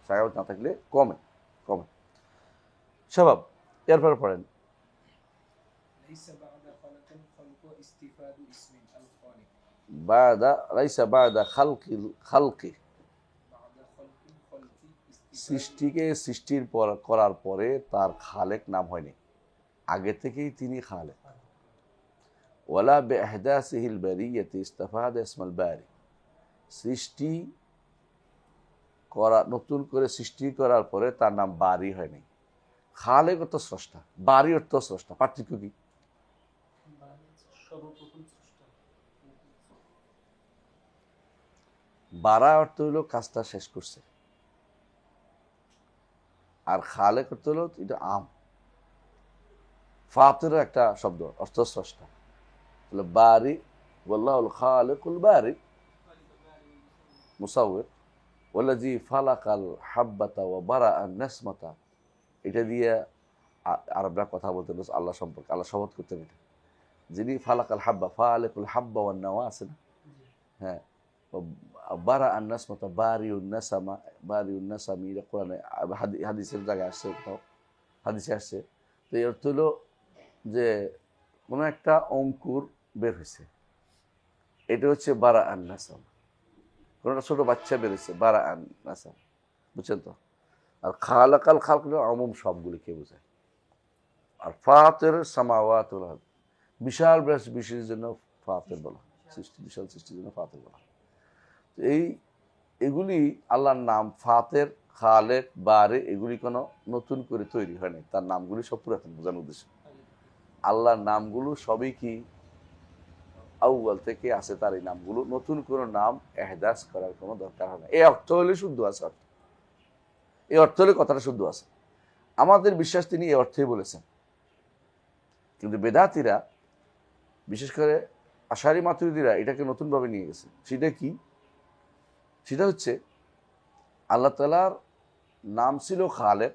শাখা না থাকলে কমে কমে স্বভাব। এরপর পড়েন বাদা লাইসা বাদা খালকিল খালকি, সৃষ্টিকে সৃষ্টির পর করার পরে তার খালেক নাম হয়নি, আগে থেকেই তিনি খালেক। ওয়ালা বিইহদাসিহিল বারিয়াতি ইস্তাফাদা ইসমাল বারি, সৃষ্টি করা, নতুন করে সৃষ্টি করার পরে তার নাম বারি হয়নি। খালেক অর্থ স্রষ্টা, বারি অর্থ স্রষ্টা, পার্থক্য কি? বারা অর্থ হলো কাজটা শেষ করছে, আর খালেক অর্থ হলো এটা আম, ফাতির একটা শব্দ, অর্থ স্রষ্টা। তাহলে বারি ওয়াল্লাহুল খালিকুল বারি মুসাউবির, ওয়াল্লাযী ফালাকাল হাব্বাতা ওয়া বারাআন নাসমাতা, এটা দিয়ে আরবরা কথা বলতেন আল্লাহ সম্পর্কে, আল্লাহ শপথ করতেন এটা, যিনি ফালাকাল হাব্বা, ফালিকুল হাব্বা ওয়ান নাওয়া আছে না, হ্যাঁ, বারা আন্নাস মতো বারিউন্নাসামি এটা কোরআনে হাদিসের জায়গায় আসছে, কোথাও হাদিসে আসছে। তো এই অর্থ হলো যে কোনো একটা অঙ্কুর বের হয়েছে, এটা হচ্ছে বারা আন্নাসামা। কোনো একটা ছোটো বাচ্চা বের হয়েছে, বারা আন্নাসামা, বুঝছেন তো? আর খালাকাল খালক আমুম সবগুলিকে বোঝায়। আর ফাতের সামাওয়াতুল আরদ, বিশাল বিশেষ জন্য ফাতের বলা, সৃষ্টি, বিশাল সৃষ্টির জন্য ফাতের বলা। এগুলি আল্লাহর নাম, ফাতের, খালেক, বারে, এগুলি কোনো নতুন করে তৈরি হয় নাই। তার নামগুলি সব পুরাতন, বোঝানোর উদ্দেশ্য। আল্লাহর নামগুলো সবই কি আউয়াল থেকে আছে, তার এই নামগুলো, নতুন কোনো নাম এহদাস করার কোনো দরকার হয় না। এই অর্থ হলে শুদ্ধ আছে, এই অর্থ হলে কথাটা শুদ্ধ আছে। আমাদের বিশ্বাস তিনি এই অর্থেই বলেছেন। কিন্তু বেদাতিরা, বিশেষ করে আশারি মাতুরিদিরা, এটাকে নতুনভাবে নিয়ে গেছে। সেটা কি? সেটা হচ্ছে আল্লাহ তাআলার নাম ছিল খালেক,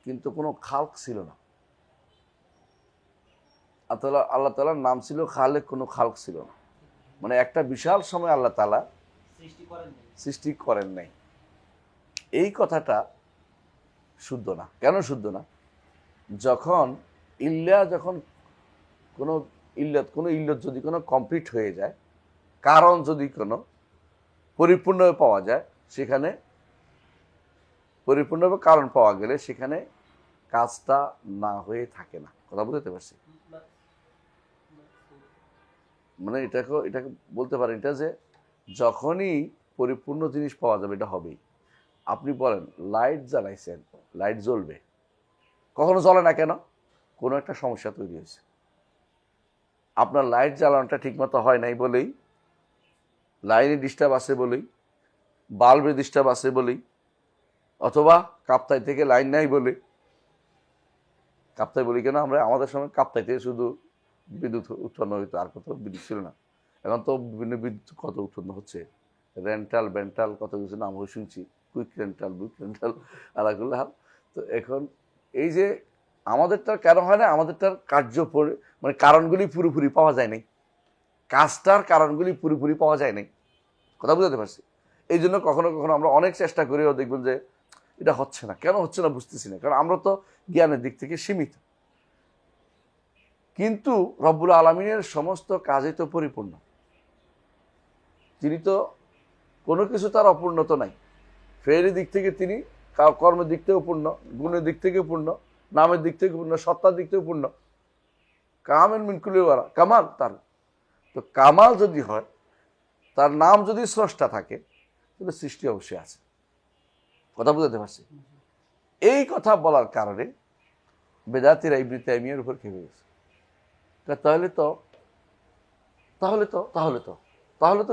কিন্তু কোনো খালক ছিল না। আল্লাহ তাআলার নাম ছিল খালেক, কোনো খালক ছিল না। মানে একটা বিশাল সময় আল্লাহ তাআলা সৃষ্টি করেন নাই। এই কথাটা শুদ্ধ না। কেন শুদ্ধ না? যখন কোনো ইল্লত যদি কোনো কমপ্লিট হয়ে যায়, কারণ যদি কোনো পরিপূর্ণভাবে পাওয়া যায়, সেখানে পরিপূর্ণভাবে কারণ পাওয়া গেলে সেখানে কাজটা না হয়ে থাকে না। কথা বুঝতে পারছি? মানে এটাকে বলতে পারেন এটা যে যখনই পরিপূর্ণ জিনিস পাওয়া যাবে, এটা হবেই। আপনি বলেন লাইট জ্বালাইছেন, লাইট জ্বলবে, কখনো জ্বলে না কেন? কোনো একটা সমস্যা তৈরি হয়েছে। আপনার লাইট জ্বালানোটা ঠিকমতো হয় নাই বলেই, লাইনে ডিস্টার্ব আছে বলেই, বাল্বে ডিস্টার্ব আছে বলেই, অথবা কাপ্তাই থেকে লাইন নাই বলে। কাপ্তাই বলি কেন আমরা? আমাদের সময় কাপ্তাই থেকে শুধু বিদ্যুৎ উৎপন্ন হইতো, আর কত বিদ্যুৎ ছিল না। এখন তো বিভিন্ন বিদ্যুৎ কত উৎপন্ন হচ্ছে, রেন্টাল বেন্টাল কত কিছু নাম হয়ে শুনছি, কুইক রেন্টাল, বুক রেন্টাল, আলাগুলো। তো এখন এই যে আমাদেরটার কেন হয় না? আমাদেরটার মানে কারণগুলি পুরোপুরি পাওয়া যায় নাই, কাজটার কারণগুলি পুরোপুরি পাওয়া যায় নাই। কথা বুঝতে পারছি? এই জন্য কখনো কখনো আমরা অনেক চেষ্টা করেও দেখবেন যে এটা হচ্ছে না। কেন হচ্ছে না বুঝতেছি না, কারণ আমরা তো জ্ঞানের দিক থেকে সীমিত। কিন্তু রব্বুল আলামিনের সমস্ত কাজই তো পরিপূর্ণ। তিনি তো কোনো কিছু তার অপূর্ণত নাই। ফেরের দিক থেকে তিনি, কর্মের দিক থেকেও পূর্ণ, গুণের দিক থেকে পূর্ণ, নামের দিক থেকে পূর্ণ, সত্তার দিক থেকে পূর্ণ। কামেল মিনকুলি ওয়ারা, কামাল তার। তো কামাল যদি হয়, তার নাম যদি স্রষ্টা থাকে, তাহলে সৃষ্টি অবশ্যই আছে। কথা বুঝতে পারছি? এই কথা বলার কারণে বেদাতিরা ইবনে তাইমিয়ার উপর খেপে গেছে। তাহলে তো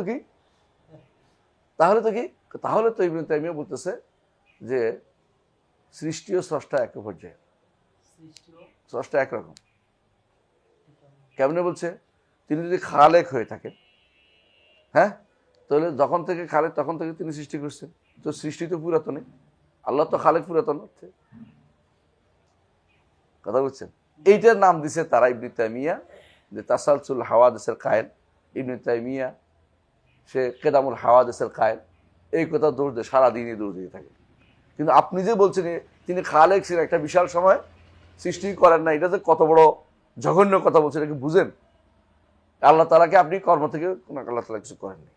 কি? তাহলে তো ইবনে তাইমিয়া বলতেছে যে সৃষ্টি ও স্রষ্টা এক পর্যায়ে, স্রষ্টা একরকম। কেমনে বলছে? তিনি যদি খালেক হয়ে থাকেন, হ্যাঁ, তাহলে যখন থেকে খালেক তখন থেকে তিনি সৃষ্টি করছেন। তো সৃষ্টি তো পুরাতনই, আল্লাহ তো খালেক পুরাতন হচ্ছে। কথা বলছেন? এইটার নাম দিছে তারা ইবনে তাইমিয়া, যে তাসালসুল হাওয়াদিসের কায়েল। ইবনে তাইমিয়া সে কেদামুল হাওয়াদিসের কায়েল। এই কথা দৌড় দিয়ে সারাদিনই দৌড় দিয়ে থাকে। কিন্তু আপনি যে বলছেন তিনি খালেক ছিলেন, একটা বিশাল সময় সৃষ্টি করেন না, এটা যে কত বড় জঘন্য কথা বলছেন, এটা কি বুঝেন? আল্লাহ তাআলাকে আপনি কর্ম থেকে আল্লাহ তাআলা কিছু করেননি।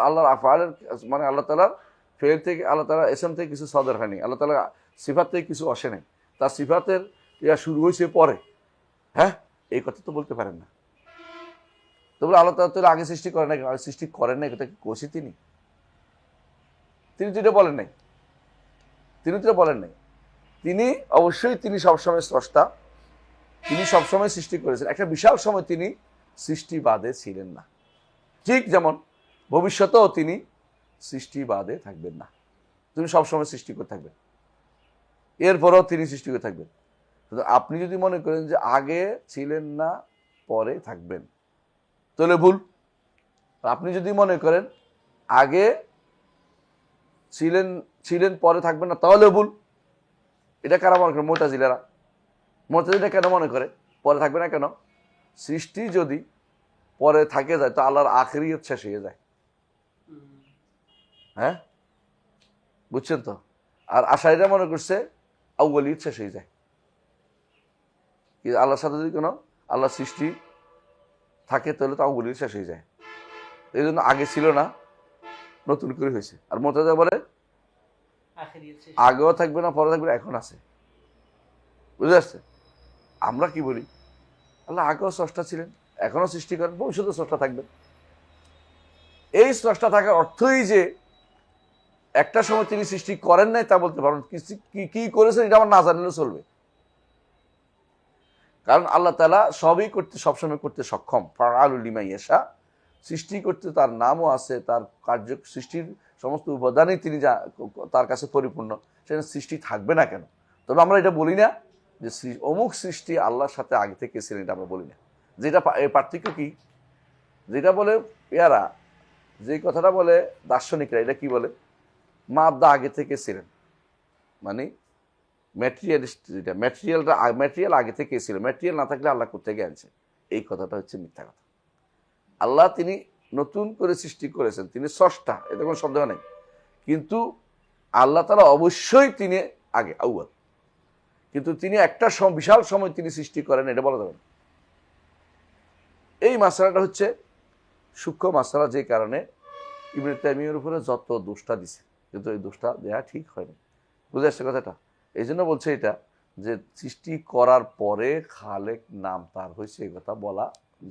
আল্লাহর আফআলের মানে আল্লাহ তাআলার ফেল থেকে, আল্লাহ তাআলা ইসম থেকে কিছু সদর হয়নি, আল্লাহ তাআলা সিফাত থেকে কিছু আসে নাই, তার সিফাতের ইয়া শুরু হয়েছে পরে। হ্যাঁ, এই কথা তো বলতে পারেন না। তবে আল্লাহ তাআলা তো আগে সৃষ্টি করেন নাই, আগে সৃষ্টি করেন নাই, এটা কি কোশি তিনি তো এটা বলেন নাই। তিনি অবশ্যই তিনি সবসময় স্রষ্টা, তিনি সবসময় সৃষ্টি করেছেন। একটা বিশাল সময় তিনি সৃষ্টিবাদে ছিলেন না, ঠিক যেমন ভবিষ্যতেও তিনি সৃষ্টিবাদে থাকবেন না। তিনি সবসময় সৃষ্টি করে থাকবেন, এরপরেও তিনি সৃষ্টি করে থাকবেন। আপনি যদি মনে করেন যে আগে ছিলেন না পরে থাকবেন, তাহলে ভুল। আপনি যদি মনে করেন আগে ছিলেন পরে থাকবেন না, তাহলে ভুল। এটা কারা মনে করে? মুতাজিলারা কেন মনে করে পরে থাকবে না? কেন? সৃষ্টি যদি পরে থাকে যায়, তো আল্লাহর আখিরিয়ত শেষ হয়ে যায়। হ্যাঁ, বুঝছেন তো? আর আশাইরা মনে করছে আউয়ালিয়ত শেষ হয়ে যায়। আল্লাহর সাথে যদি কোনো আল্লাহ সৃষ্টি থাকে তাহলে তো আউয়ালিয়ত শেষ হয়ে যায়, এই জন্য আগে ছিল না, নতুন করে হয়েছে। আর মুতাজিলা বলে আগেও থাকবে না, পরে থাকবে না, এখন আছে। বুঝে আসছে? আমরা কি বলি, আল্লাহ আগেও স্রষ্টা ছিলেন, এখনো সৃষ্টি করেন, ভবিষ্যতে স্রষ্টা থাকবেন। এই স্রষ্টা থাকার অর্থই যে একটা সময় তিনি সৃষ্টি করেন নাই তা বলতে পারেন, কি করেছেন এটা আমার না জানলেও চলবে। কারণ আল্লাহ তাআলা সবই করতে, সবসময় করতে সক্ষম। ফাআলু লিমা ইয়াশা, সৃষ্টি করতে তার নামও আছে, তার কার্য সৃষ্টির সমস্ত উপাদানই তিনি তার কাছে পরিপূর্ণ, সেখানে সৃষ্টি থাকবে না কেন? তবে আমরা এটা বলি না যে অমুক সৃষ্টি আল্লাহর সাথে আগে থেকে ছিলেন, এটা আমরা বলি না। যেটা পার্থক্য কি, যেটা বলে পেয়ারা, যে কথাটা বলে দার্শনিকরা, এটা কি বলে, মাদ্দা আগে থেকে ছিলেন, মানে ম্যাটেরিয়ালিস্ট, যেটা ম্যাটেরিয়াল আগে থেকে ছিল, ম্যাটেরিয়াল না থাকলে আল্লাহ কোথেকে আনছে, এই কথাটা হচ্ছে মিথ্যা কথা। আল্লাহ তিনি নতুন করে সৃষ্টি করেছেন, তিনি স্রষ্টা, এতে কোনো সন্দেহ নেই। কিন্তু আল্লাহ তাআলা অবশ্যই তিনি আগে আউয়াল, কিন্তু তিনি একটা বিশাল সময় তিনি সৃষ্টি করেন, এটা বলা যাবে না। এই মাসআলাটা হচ্ছে সূক্ষ্ম মাসআলা, যে কারণে ইবনে তাইমিয়ার উপরে যত দোষটা দিছে, কিন্তু এই দোষটা দেয়া ঠিক হয়নি। বুঝে আসছে কথাটা? এই জন্য বলছে এটা যে সৃষ্টি করার পরে খালেক নাম তার হয়েছে, এই কথা বলা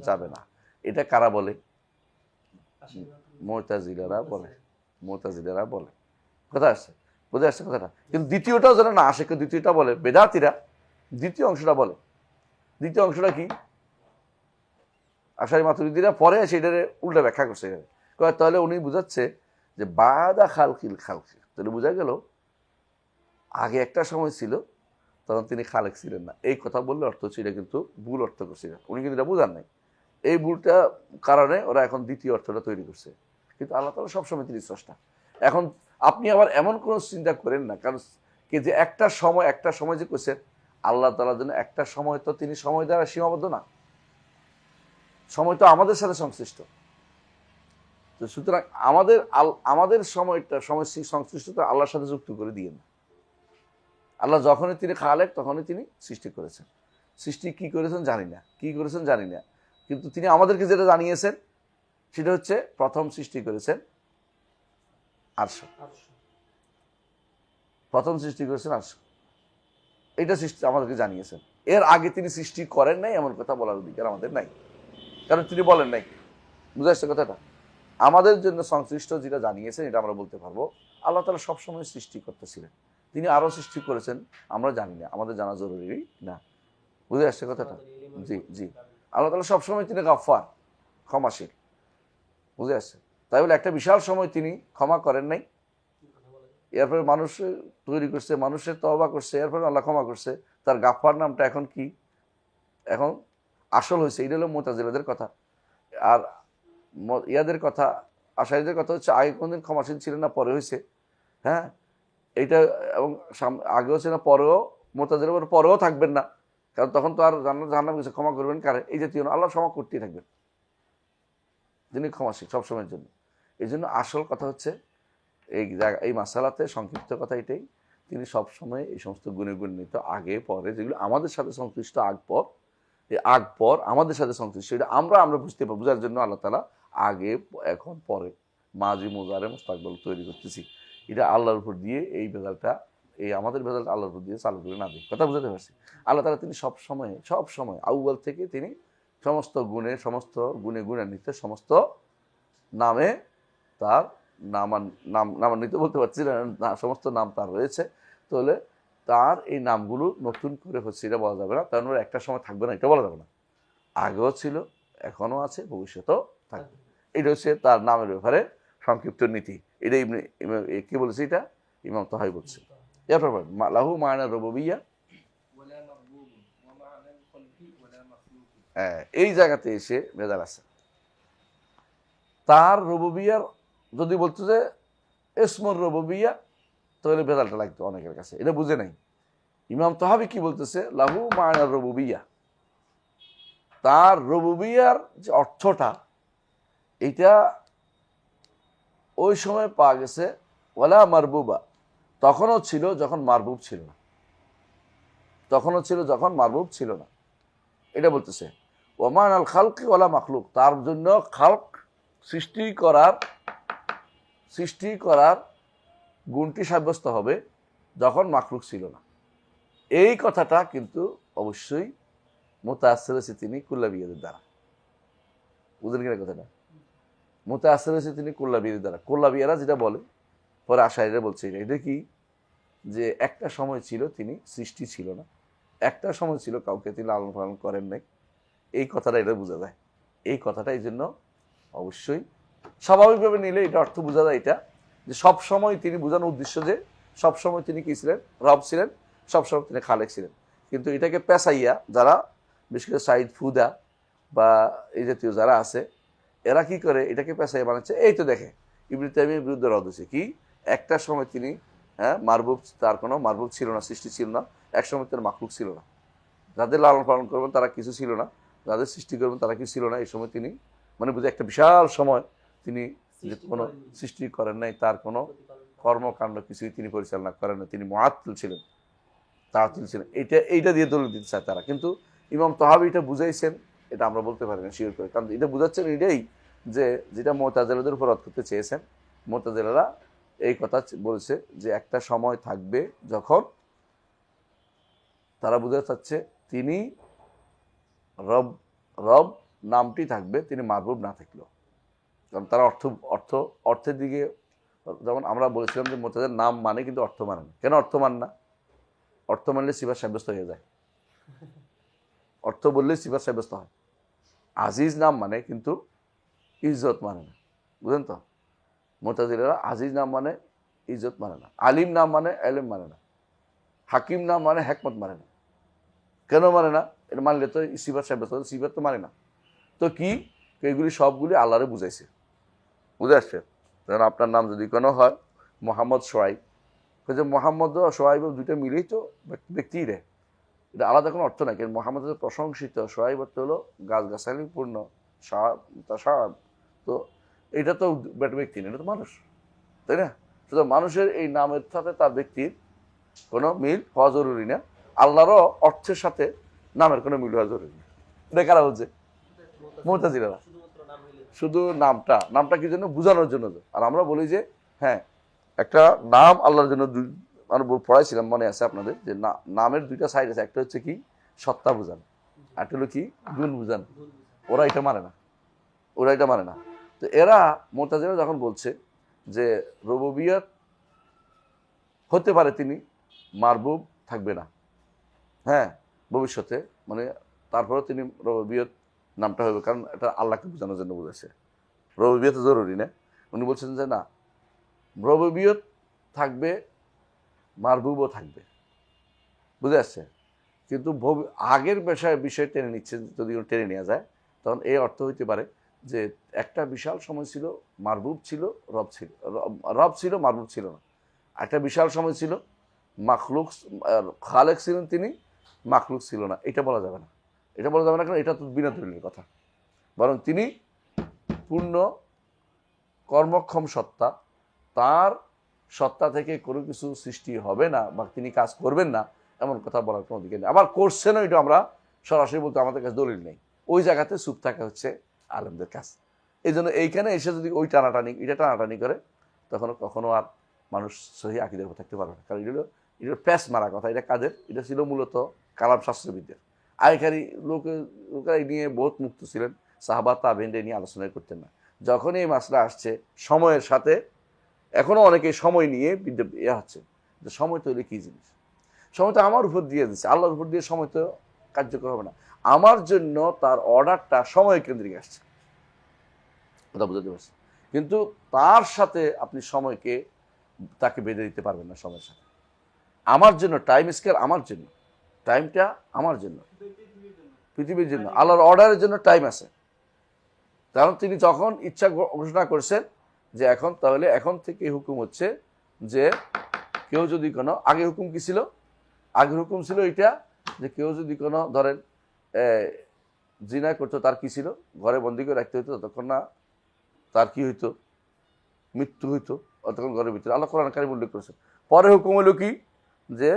যাবে না। এটা কারা বলে? মুতাজিলারা বলে, মুতাজিলারা বলে। কথা আসছে? বুঝে আসছে কথাটা? কিন্তু দ্বিতীয়টাও যেন না আসে, দ্বিতীয়টা বলে বেদাতিরা, দ্বিতীয় অংশটা বলে। দ্বিতীয় অংশটা কি? আশারি মাতুরিদিরা পরে সেটারে উল্টা ব্যাখ্যা করছে। তাহলে উনি বুঝাচ্ছে যে বাদা খালকিল খালকি, তাহলে বোঝা গেল আগে একটা সময় ছিল, তখন তিনি খালেক ছিলেন না। এই কথা বললে অর্থ হচ্ছে এটা কিন্তু ভুল অর্থ করছিলেন উনি, কিন্তু এটা বোঝার নাই। এই ভুলটা কারণে ওরা এখন দ্বিতীয় অর্থটা তৈরি করছে। কিন্তু আল্লাহ তাআলা সবসময় তিনি স্রষ্টা। এখন আপনি আবার এমন কোনো চিন্তা করেন না, কারণ কি যে একটা সময় যে করছেন, আল্লাহ তাআলার জন্য একটা সময়, তো তিনি সময় দ্বারা সীমাবদ্ধ না, সময় তো আমাদের সাথে সংশ্লিষ্ট। তো সুতরাং আমাদের সময়টা সংশ্লিষ্টতা আল্লাহর সাথে যুক্ত করে দিয়ে না। আল্লাহ যখনই তিনি খালেক, তখনই তিনি সৃষ্টি করেছেন। সৃষ্টি কি করেছেন জানি না, কি করেছেন জানি না, কিন্তু তিনি আমাদেরকে যেটা জানিয়েছেন সেটা হচ্ছে প্রথম সৃষ্টি করেছেন আরশ, প্রথম সৃষ্টি করেছেন আরশ, এটা সৃষ্টি আমাদেরকে জানিয়েছেন। এর আগে তিনি সৃষ্টি করেন নাই এমন কথা বলার অধিকার আমাদের নাই, কারণ তিনি বলেন নাই। বুঝে আসছে কথাটা? আমাদের জন্য সংশ্লিষ্ট যেটা জানিয়েছেন এটা আমরা বলতে পারবো। আল্লাহ তাআলা সবসময় সৃষ্টি করতেছিলেন, তিনি আরো সৃষ্টি করেছেন আমরা জানি না, আমাদের জানা জরুরি না। বুঝে আসছে কথাটা? জি জি, আল্লাহ তাআলা সবসময় তিনি গাফফার, ক্ষমাশীল। বুঝে আসছে? তাই বলে একটা বিশাল সময় তিনি ক্ষমা করেন নাই, এরপরে মানুষ তৈরি করছে, মানুষের তওবা করছে, এরপরে আল্লাহ ক্ষমা করছে। তার গাফফার নামটা এখন কি, এখন আসল হয়েছে। এটা হলো মুতাজিলাদের কথা। আর ইয়াদের কথা, আশারীদের কথা হচ্ছে আগে কোনদিন ক্ষমাশীল ছিলেন না, পরে হয়েছে। হ্যাঁ, এইটা, এবং আগেও ছিল না, পরেও মুতাজিলাদের পরেও থাকবেন না, কারণ তখন তো আর জাহান্নাম কিছু ক্ষমা করবেন কারে, এই জাতীয় আল্লাহ ক্ষমা করতেই থাকবেন, তিনি ক্ষমাশীল সবসময়ের জন্য। এই জন্য আসল কথা হচ্ছে এই মাসালাতে সংক্ষিপ্ত কথা এটাই, তিনি সবসময় এই সমস্ত গুণে গুণিত, আগে পরে যেগুলো আমাদের সাথে সংশ্লিষ্ট, আগ পর আমাদের সাথে সংশ্লিষ্ট, এটা আমরা বুঝতে পারবো। বোঝার জন্য আল্লাহ তাআলা আগে, এখন, পরে, মাজি, মুজারে, মুস্তাকবাল তৈরি করতেছি, এটা আল্লাহর উপর দিয়ে এই ভেজালটা, এই আমাদের ভেজালটা আল্লাহর উপর দিয়ে চালু করে না দিই। কথা বুঝাতে পারছি? আল্লাহ তাআলা তিনি সবসময় আউয়াল থেকে তিনি সমস্ত গুণে গুণান্বিত, সমস্ত নামে তার নামান্বিত বলতে পারছি না, সমস্ত নাম তার রয়েছে। তাহলে তার এই নামগুলো নতুন করে হচ্ছে এটা বলা যাবে না, কারণ একটা সময় থাকবে না, এটা বলা যাবে না। আগেও ছিল, এখনো আছে, ভবিষ্যতেও থাকবে। এটা হচ্ছে তার নামের ব্যাপারে সংক্ষিপ্ত নীতি। এটা কি বলেছে, এটা ইমাম তাহাই বলছে। এরপর লাহু মা'না রুবুবিয়্যাহ, এই জায়গাতে এসে ভেজাল আছে। তার রুবুবিয়্যার যদি বলতো যে ইসমুর রুবুবিয়্যাহ, তাহলে ভেজালটা লাগতো অনেকের কাছে, এটা বুঝে নাই। ইমাম তাহাবি কি বলতেছে, লাহু মা'না রুবুবিয়্যাহ, তার রুবুবিয়ার যে অর্থটা এটা ওই সময় পাওয়া গেছে ওয়ালা মারবুবা, তখনও ছিল যখন মারবুব ছিল না, তখনও ছিল যখন মারবুব ছিল না। এটা বলতেছে ওমান আল খালকি ওয়ালা মাখলুক, তার জন্য খালক সৃষ্টি করার গুণটি সাব্যস্ত হবে যখন মাখলুক ছিল না। এই কথাটা কিন্তু অবশ্যই মুতাআসসির হয়েছে তিনি কুল্লাবিয়াদের দ্বারা। বুঝলেন কিনা কথাটা? মুতাআসসির হয়েছে তিনি কুল্লাবিয়াদের দ্বারা। কুল্লাবিয়ারা যেটা বলে, পরে আশাইরা বলছে এটা কি, যে একটা সময় ছিল তিনি সৃষ্টি ছিল না, একটা সময় ছিল কাউকে তিনি লালন পালন করেন নাই। এই কথাটা এটা বোঝা যায়। এই কথাটা এই জন্য অবশ্যই স্বাভাবিকভাবে নিলে এটা অর্থ বোঝা যায়, এটা যে সব সময় তিনি বোঝানোর উদ্দেশ্য যে সব সময় তিনি কি ছিলেন, রব ছিলেন, সবসময় তিনি খালেক ছিলেন। কিন্তু এটাকে পেশাইয়া যারা, বিশেষ করে সাইদ ফুদা বা এই জাতীয় যারা আছে, এরা কি করে এটাকে পেশাইয়া বানাচ্ছে। এই তো দেখে ইবনে তাইমিয়ার বিরুদ্ধে রদ হয়েছে কি, একটা সময় তিনি মারবুব, তার কোনো মারবুব ছিল না, সৃষ্টি ছিল না, এক সময় তার মাখলুক ছিল না, যাদের লালন পালন করবেন তারা কিছু ছিল না, যাদের সৃষ্টি করবেন তারা কিছু ছিল না। এই সময় তিনি মানে বুঝে একটা বিশাল সময় তিনি কোনো সৃষ্টি করেন নাই, তার কোনো কর্মকাণ্ড কিছুই তিনি পরিচালনা করেন না, তিনি মুআত্তিল ছিলেন, তাআতিল ছিলেন। এইটা দিয়ে দলিল দিতে চায় তারা। কিন্তু ইমাম তাহাবী এটা বুঝাইছেন, এটা আমরা বলতে পারি না শিওর করে, কারণ এটা বুঝাচ্ছেন এটাই যে যেটা মুতাজিলাদের উপর রদ করতে চেয়েছেন। মুতাজিলারা এই কথা বলছে যে একটা সময় থাকবে যখন তারা বুঝাতে চাচ্ছে তিনি রব নামটি থাকবে, তিনি মারবুব না থাকলেও। কারণ তারা অর্থের দিকে, যেমন আমরা বলেছিলাম যে মুতাজিলার নাম মানে কিন্তু অর্থ মানে না। কেন অর্থ মান না? অর্থ মানলে সিফাত সাব্যস্ত হয়ে যায়, অর্থ বললে সিফাত সাব্যস্ত হয়। আজিজ নাম মানে কিন্তু ইজ্জত মানে না, বুঝলেন তো? মুতাজিলারা আজিজ নাম মানে ইজ্জত মানে না, আলিম নাম মানে এলেম মানে না, হাকিম নাম মানে হেকমত মানে না। কেন মানে না? এটা মানলে তো সিফাত সাব্যস্ত, সিফাত তো মানে না। তো কি, এইগুলি সবগুলি আল্লাহরে বুঝাইছে, বুঝে আসছে? যেমন আপনার নাম যদি কোনো হয় মোহাম্মদ সোহাইব, যে মোহাম্মদ ও সোহাইব দুইটা মিলেই তো ব্যক্তিই রে, এটা আলাদা কোনো অর্থ নাই। কিন্তু মোহাম্মদ প্রশংসিত, সোহাইব অর্থ হলো গাছগাছালি পূর্ণ, তো এটা তো ব্যক্তি না, এটা তো মানুষ, তাই না? শুধু মানুষের এই নামের সাথে তার ব্যক্তির কোনো মিল হওয়া জরুরি না, আল্লাহরও অর্থের সাথে নামের কোনো মিল হওয়া জরুরি না। এটা কারা বলছে? মুতাজিলারা। শুধু নামটা কি জন্য? বোঝানোর জন্য। আর আমরা বলি যে হ্যাঁ, একটা নাম আল্লাহর জন্য, মানে পড়াইছিলাম মনে আছে আপনাদের, যে নামের দুইটা সাইড আছে, একটা হচ্ছে কি সত্তা বুঝান, আর একটা হলো কি গুণ বুঝান। ওরা এটা মানে না। তো এরা মুতাজিলা যখন বলছে যে রুবুবিয়ত হতে পারে তিনি মারবুব থাকবে না, হ্যাঁ ভবিষ্যতে, মানে তারপরে তিনি রুবুবিয়ত নামটা হবে, কারণ এটা আল্লাহকে বোঝানোর জন্য বুঝেছে। রুবুবিয়ত জরুরি না। উনি বলছেন যে না, রুবুবিয়ত থাকবে, মারবুবও থাকবে, বুঝে আসছে? কিন্তু আগের বিষয় টেনে নিচ্ছে, যদি টেনে নেওয়া যায় তখন এই অর্থ হইতে পারে যে একটা বিশাল সময় ছিল মারবুব ছিল, রব ছিল মারবুব ছিল না। একটা বিশাল সময় ছিল মাখলুক, খালেক ছিলেন তিনি, মাখলুক ছিল না। এটা বলা যাবে না, কারণ এটা তো বিনা দলিলের কথা। বরং তিনি পূর্ণ কর্মক্ষম সত্তা, তার সত্তা থেকে কোনো কিছু সৃষ্টি হবে না বা তিনি কাজ করবেন না, এমন কথা বলার কোনো দিকে নেই। আবার করছেনও, এটা আমরা সরাসরি বলতে আমাদের কাছে দলিল নেই। ওই জায়গাতে চুপ থাকা হচ্ছে আলেমদের কাজ। এই জন্য এইখানে এসে যদি ওই এটা টানাটানি করে, তখন কখনো আর মানুষ সহি আকীদার উপর থাকতে পারবে না। কারণ এটা প্যাস মারা কথা। এটা কাদের? এটা ছিল মূলত কালাম শাস্ত্রবিদদের। আগেকারই লোকেরা এই নিয়ে বহুত মুক্ত ছিলেন, সাহাবা তাবেঈন নিয়ে আলোচনা করতেন না। যখন এই মাসলা আসছে সময়ের সাথে, এখনো অনেকে সময় নিয়ে হচ্ছে যে সময় তো হলে কি জিনিস, সময় তো আমার উপর দিয়ে দিচ্ছে, আল্লাহর উপর দিয়ে সময় তো কার্যকর হবে না। আমার জন্য তার অর্ডারটা সময় কেন্দ্রিক আসছে, কথা বুঝতে পারছি। কিন্তু তার সাথে আপনি সময়কে তাকে বেঁধে দিতে পারবেন না সময়ের সাথে। আমার জন্য টাইম স্কেল, আমার জন্য টাইমটা, আমার জন্য পৃথিবীর জন্য আল্লাহর অর্ডারের জন্য টাইম আছে। কারণ তিনি যখন ইচ্ছা ঘোষণা করছেন যে এখন, তাহলে এখন থেকে হুকুম হচ্ছে যে কেউ যদি কোনো, আগে হুকুম কি ছিল? আগের হুকুম ছিল এটা যে কেউ যদি কোনো ধরেন জিনা করতো তার কি ছিল? ঘরে বন্দি করে রাখতে হইতো, ততক্ষণ না তার কি হইতো? মৃত্যু হইতো, অতক্ষণ ঘরের ভিতরে। আল্লাহ কোরআন কারীম উল্লেখ করেছেন। পরে হুকুম হলো কি, যে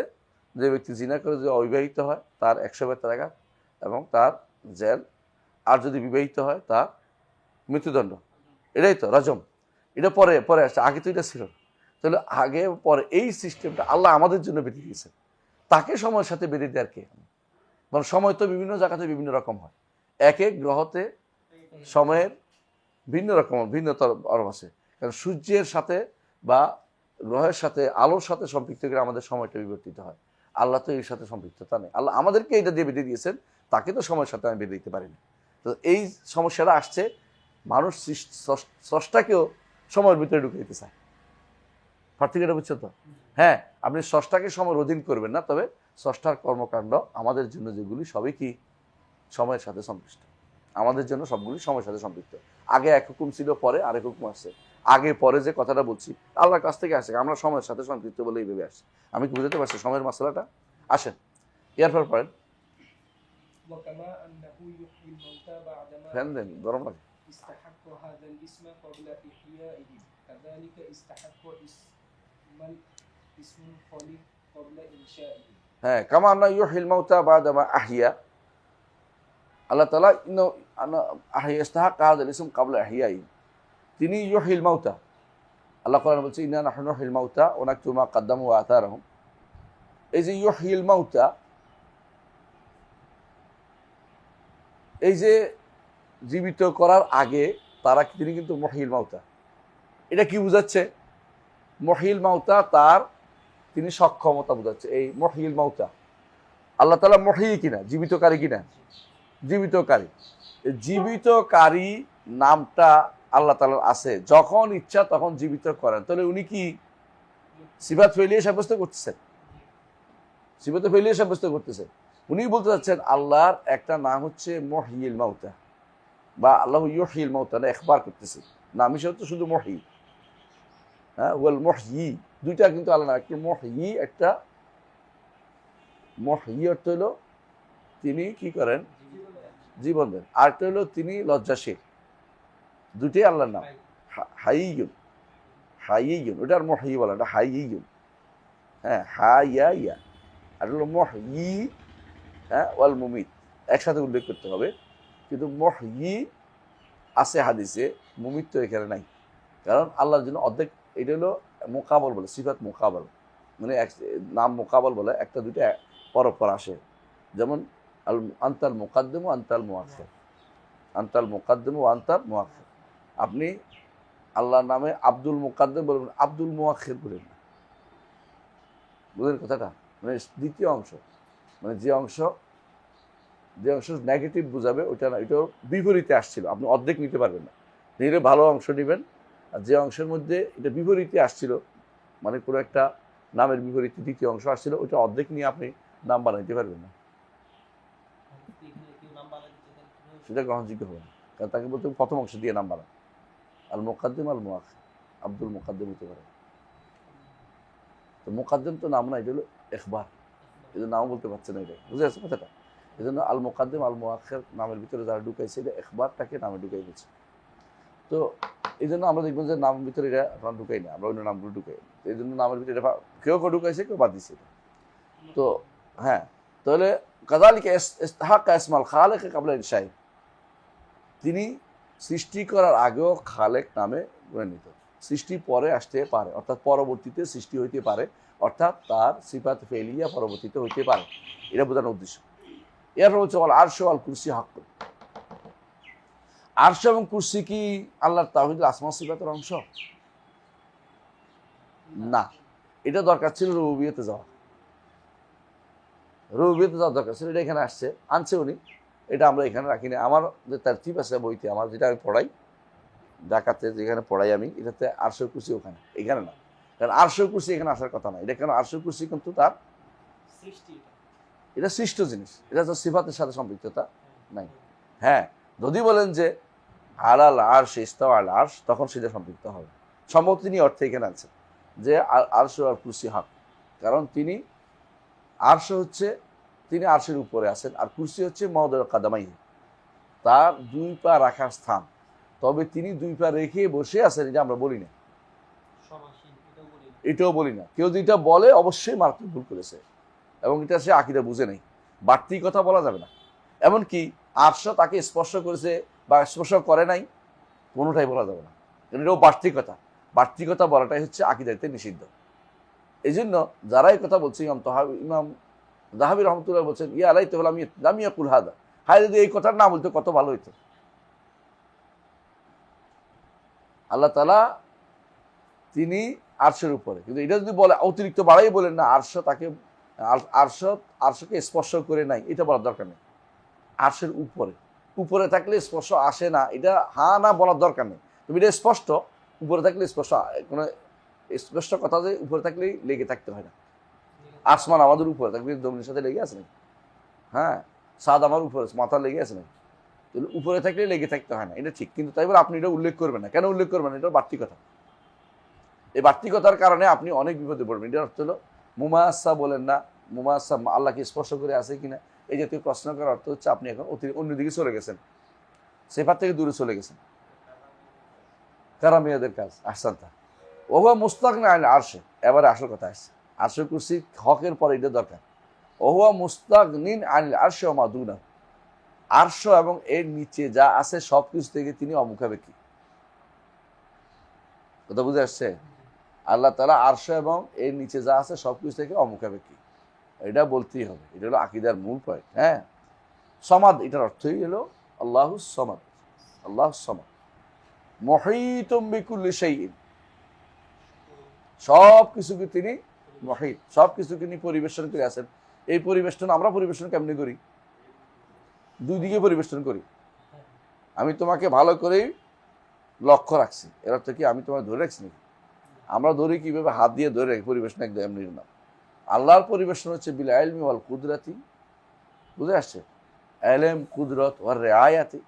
যে ব্যক্তি জিনা করে যে অবিবাহিত হয় তার 100 বেত্রাঘাত এবং তার জেল, আর যদি বিবাহিত হয় তার মৃত্যুদণ্ড। এটাই তো রজম। এটা পরে পরে আসছে, আগে তো এটা ছিল না। তাহলে আগে পরে এই সিস্টেমটা আল্লাহ আমাদের জন্য বেঁধে দিয়েছেন। তাকে সময়ের সাথে বেঁধে দেওয়ার কে? মানে সময় তো বিভিন্ন জায়গাতে বিভিন্ন রকম হয়, এক এক গ্রহতে সময়ের ভিন্ন রকম ভিন্নতর আছে। কারণ সূর্যের সাথে বা গ্রহের সাথে আলোর সাথে সম্পৃক্ত করে আমাদের সময়টা বিবর্তিত হয়। আল্লাহ তো এর সাথে সম্পৃক্ততা নেই। আল্লাহ আমাদেরকে এটা দিয়ে বেঁধে দিয়েছেন, তাকে তো সময়ের সাথে আমি বেঁধে দিতে পারিনি। তো এই সমস্যাটা আসছে, মানুষ স্রষ্টাকেও সময়ের ভিতরে ঢুকে দিতে চায়। পার্থক্যটা বুঝছো তো? হ্যাঁ, আপনি স্রষ্টাকে সময়ের অধীন করবেন না, তবে স্রষ্টার কর্মকাণ্ড আমাদের জন্য যেগুলি সবই কি সময়ের সাথে সম্পৃক্ত। আমাদের জন্য সবগুলি সময়ের সাথে সম্পৃক্ত। আগে এক হুকুম ছিল, পরে আরেক হুকুম আসছে। আগে পরে যে কথাটা বলছি আল্লাহর কাছ থেকে আসে, আমরা সময়ের সাথে সম্পৃক্ত বলে এইভাবে আসছি। আমি কি বুঝতে পারছি সময়ের মশলাটা? আসেন এরপর পড়েন। ফ্যান দেন, গরম লাগে। হ্যাঁ, কামা আন্না ইউহিল মাউতা বা'দা মা আহইয়া, আল্লাহ তাআলা আহইয়া ইস্তাহাক্কা হাযাল ইসম ক্বাবলা ইহইয়াই, তিনি ইউহিল মাউতা। আল্লাহ কোরআনে বলছে ইন্না নাহনু নুহিল মাউতা ওয়া নাকতুবু মা কদ্দামু ওয়া আথারহুম। এই যে ইউহিল মাউতা, এই যে জীবিত করার আগে তারা তিনি কিন্তু মুহিল মাউতা। এটা কি বুঝাচ্ছে? মুহিল মাউতা তার তিনি সক্ষমতা বোঝাচ্ছে। এই মুহিল মাউতা, আল্লাহ তাআলা মুহি কিনা, জীবিতকারী কিনা? জীবিতকারী। জীবিতকারী নামটা আল্লাহ তাআলার আছে, যখন ইচ্ছা তখন জীবিত করেন। তাহলে উনি কি সিফাত ফেলিয়ে সাব্যস্ত করতেছেন? সিফাত ফেলিয়ে সাব্যস্ত করতেছেন। উনি বলতে চাচ্ছেন আল্লাহর একটা নাম হচ্ছে মুহিল মাউতা, বা আল্লাহ ইউহিল মাউতা, না ইখবার করতেছে। নাম হিসেবে হচ্ছে শুধু মুহি। হ্যাঁ, ওয়াল মুহয়ি, দুইটা কিন্তু আল্লাহ না। একটা মুহয়ি, একটা মুহয়ি অর্থ হলো তিনি কি করেন? জীবন দেন। আরেকটা হলো তিনি লজ্জাশীল। দুটোই আল্লাহর নাম। হাইয়ুন, হাইয়ুন, ওটা আর মুহয়ি বলা, এটা হাইয়ুন। হ্যাঁ, হাইয়া ইয়া, আর হলো মুহয়ি। হ্যাঁ, ওয়াল মুমিত একসাথে উল্লেখ করতে হবে। কিন্তু মুহয়ি আছে হাদিসে, মুমিত তো এখানে নাই। কারণ আল্লাহর জন্য অর্ধেক, এটা হলো মোকাবল বলে, সিফাত মোকাবল, মানে নাম মোকাবল বলে, একটা দুইটা পরপর আসে। যেমন আনতাল মুকাদ্দিম ও আনতাল মুআখির, আনতাল মুকাদ্দিম ও আনতাল মুআখির। আপনি আল্লাহর নামে আব্দুল মুকাদ্দিম বলবেন, আব্দুল মুআখির বলেন না। বুঝলেন কথাটা? মানে দ্বিতীয় অংশ, মানে যে অংশ নেগেটিভ বোঝাবে ওইটা না, এটাও বিপরীতে আসছিল। আপনি অর্ধেক নিতে পারবেন না, নিলে ভালো অংশ নেবেন। আর যে অংশের মধ্যে এটা বিপরীতে আসছিল, মানে কোনো একটা নামের বিপরীতে দ্বিতীয় অংশ আসছিল, ওইটা অর্ধেক নিয়ে আপনি নাম বানাইতে পারবেন না, সেটা গ্রহণযোগ্য হবে না। কারণ তাকে বলতে প্রথম অংশ দিয়ে নাম বানান। আল মুকাদ্দিম আল মুআখির, আব্দুল মুকাদ্দিম হতে পারে। তো মুকাদ্দিম তো নাম না, এটা হলো ইখবার, এই জন্য নাম বলতে পারছে না। এটা বুঝে আছে কথাটা? এই জন্য আল মুকাদ্দিম আল মুআখির নামের ভিতরে যারা ঢুকাইছে, এটা ইখবারটাকে নামে ঢুকাই দিচ্ছে। তো এই জন্য আমরা দেখবো যে নামের ভিতরে এটা আমরা ঢুকাই না, আমরা অন্য নামগুলো ঢুকাই। এই জন্য নামের ভিতরে এটা কেউ কেউ ঢুকাইছে, কেউ বাদ দিচ্ছে। তো হ্যাঁ, তাহলে কাযালিকা ইস্তাহাক্কা ইসমাল খালিক ক্বাবলা ইনশাই, তিনি সৃষ্টি করার আগেও খালেক নামে গণ্যিত। সৃষ্টি পরে আসতে পারে, অর্থাৎ পরবর্তীতে সৃষ্টি হইতে পারে, অর্থাৎ তার সিফাত ফেলিয়া পরবর্তীতে হইতে পারে, এটা বোঝানোর উদ্দেশ্য। এরপর হচ্ছে আরশ ওয়াল কুরসি হক। আরশ এবং কুরসি কি আল্লাহর তাওহীদুল আসমা সিফাতের অংশ? না, এটা দরকার ছিল রুবুবিয়তে যাওয়া। রুবুবিয়তে যাওয়ার দরকার ছিল, এটা এখানে আসছে, আনছে উনি, এটা আমরা এখানে রাখিনি। আমার যে তারতিব আছে বইতে, আমার যেটা আমি পড়াই ঢাকাতে, যেখানে পড়াই আমি, এটাতে আরশ কুরসি ওখানে, এখানে না। কারণ আরশ কুরসি এখানে আসার কথা না। এটা কেন? আরশ কুরসি কিন্তু তার সৃষ্টি, এটা সৃষ্ট জিনিস, এটা তো সিফাতের সাথে সম্পৃক্ততা নাই। হ্যাঁ, যদি বলেন যে আলাল আরশ ইস্তাওয়া আল আরশ, তখন সেটা সম্পৃক্ত হবে। সম্ভবত তিনি অর্থে এখানে আছেন যে আরশ আর কুরসি হক, কারণ তিনি আরশ হচ্ছে তিনি আরশের উপরে আছেন, আর কুরসি হচ্ছে মাওদিউ কাদামাইহি, তার দুই পা রাখার স্থান, তবে তিনি দুই পা রেখে বসে আছেন, এটা আমরা বলি না, সমাসীন এটাও বলি না। এটাও বলি না। কেউ যদি এটা বলে অবশ্যই মারাত্মক ভুল করেছে, এবং এটা সে আকীদা বুঝে নেই। বাড়তি কথা বলা যাবে না। এমনকি আরশ তাকে স্পর্শ করেছে বা স্পর্শ করে নাই, কোনোটাই বলা যাবে না, কারণ এটাও বাড়তি কথা। বাড়তি কথা বলাটাই হচ্ছে আকীদাতে নিষিদ্ধ। এই জন্য যারা এই কথা বলছে, ইমাম যাহাবী রহমতুল্লাহ বলছেন, ইয়া আলাই তো আমি লামিয়া কুল হাদা, হায় যদি এই কথার না বলতো কত ভালো হইতো। আল্লাহ তাআলা তিনি আরশের উপরে, কিন্তু এটা যদি বলে অতিরিক্ত বাড়াই বলেন না আরশ তাকে আরশকে স্পর্শ করে নাই, এটা বলার দরকার নেই। আরশের উপরে, উপরে থাকলে স্পর্শ আসে না, এটা হ্যাঁ না বলার দরকার নেই। তুমি এটা স্পষ্ট, উপরে থাকলে স্পর্শ, কোনো স্পষ্ট কথা যে উপরে থাকলেই লেগে থাকতে হয় না। আসমান আমাদের উপরে থাকলে জমিনের সাথে লেগে আছে নাকি? হ্যাঁ, সাদ আমার উপরে মাথা লেগে আছে নাকি? উপরে থাকলে লেগে থাকতে হয় না, এটা ঠিক। কিন্তু তাই বলে আপনি এটা উল্লেখ করবেন না। কেন উল্লেখ করবেন? এটা বাড়তি কথা। এই বাড়তি কথার কারণে আপনি অনেক বিপদে পড়বেন। এটার অর্থ হলো মুমাসা বলেন না, মুমাসা আল্লাহকে স্পর্শ করে আছে কিনা, এই জাতীয় প্রশ্ন করার অর্থ হচ্ছে আপনি এখন অন্যদিকে চলে গেছেন, সেফার থেকে দূরে চলে গেছেন। কারামিয়াদের কাজ আহসানতা ওহুয়া মুস্তাগনি আনিল আরশে। এবারে আসল কথা আসছে, আরশে কুরসি হকের পরে এটা দরকার। ওহুয়া মুস্তাগনিন আনিল আরশে ওয়া মা দুনাহু। আরশ এবং এর নিচে যা আছে সবকিছু থেকে তিনি অমুখাপেক্ষী। কথা বুঝে আসছে? আল্লাহ তাআলা আরশ এবং এর নিচে যা আছে সবকিছু থেকে অমুখাপেক্ষী, এটা বলতেই হবে। এটা হলো আকীদার মূল পয়েন্ট। হ্যাঁ, সমাদ এটার অর্থই হলো আল্লাহুস সমাদ। আল্লাহুস সমাদ মুহীতুম বিকুল্লি শাইইন, সব কিছুকে তিনি মুহীত, সব কিছুকে তিনি পরিবেশন করে আছেন। এই পরিবেশন আমরা পরিবেশন কেমনি করি? দুই দিকে পরিবেশন করি। আমি তোমাকে ভালো করে লক্ষ্য রাখছি, এর অর্থ কি আমি তোমাকে ধরে রাখছি নাকি? আমরা ধরি কিভাবে? হাত দিয়ে ধরে রাখি। পরিবেশন একদম এমনি না। আল্লাহর পরিবেশন হচ্ছে বিল ইলমি ওয়াল কুদরাতি, বুঝে আসছে? ইলম, কুদরত ওয়ার রিআয়াতি,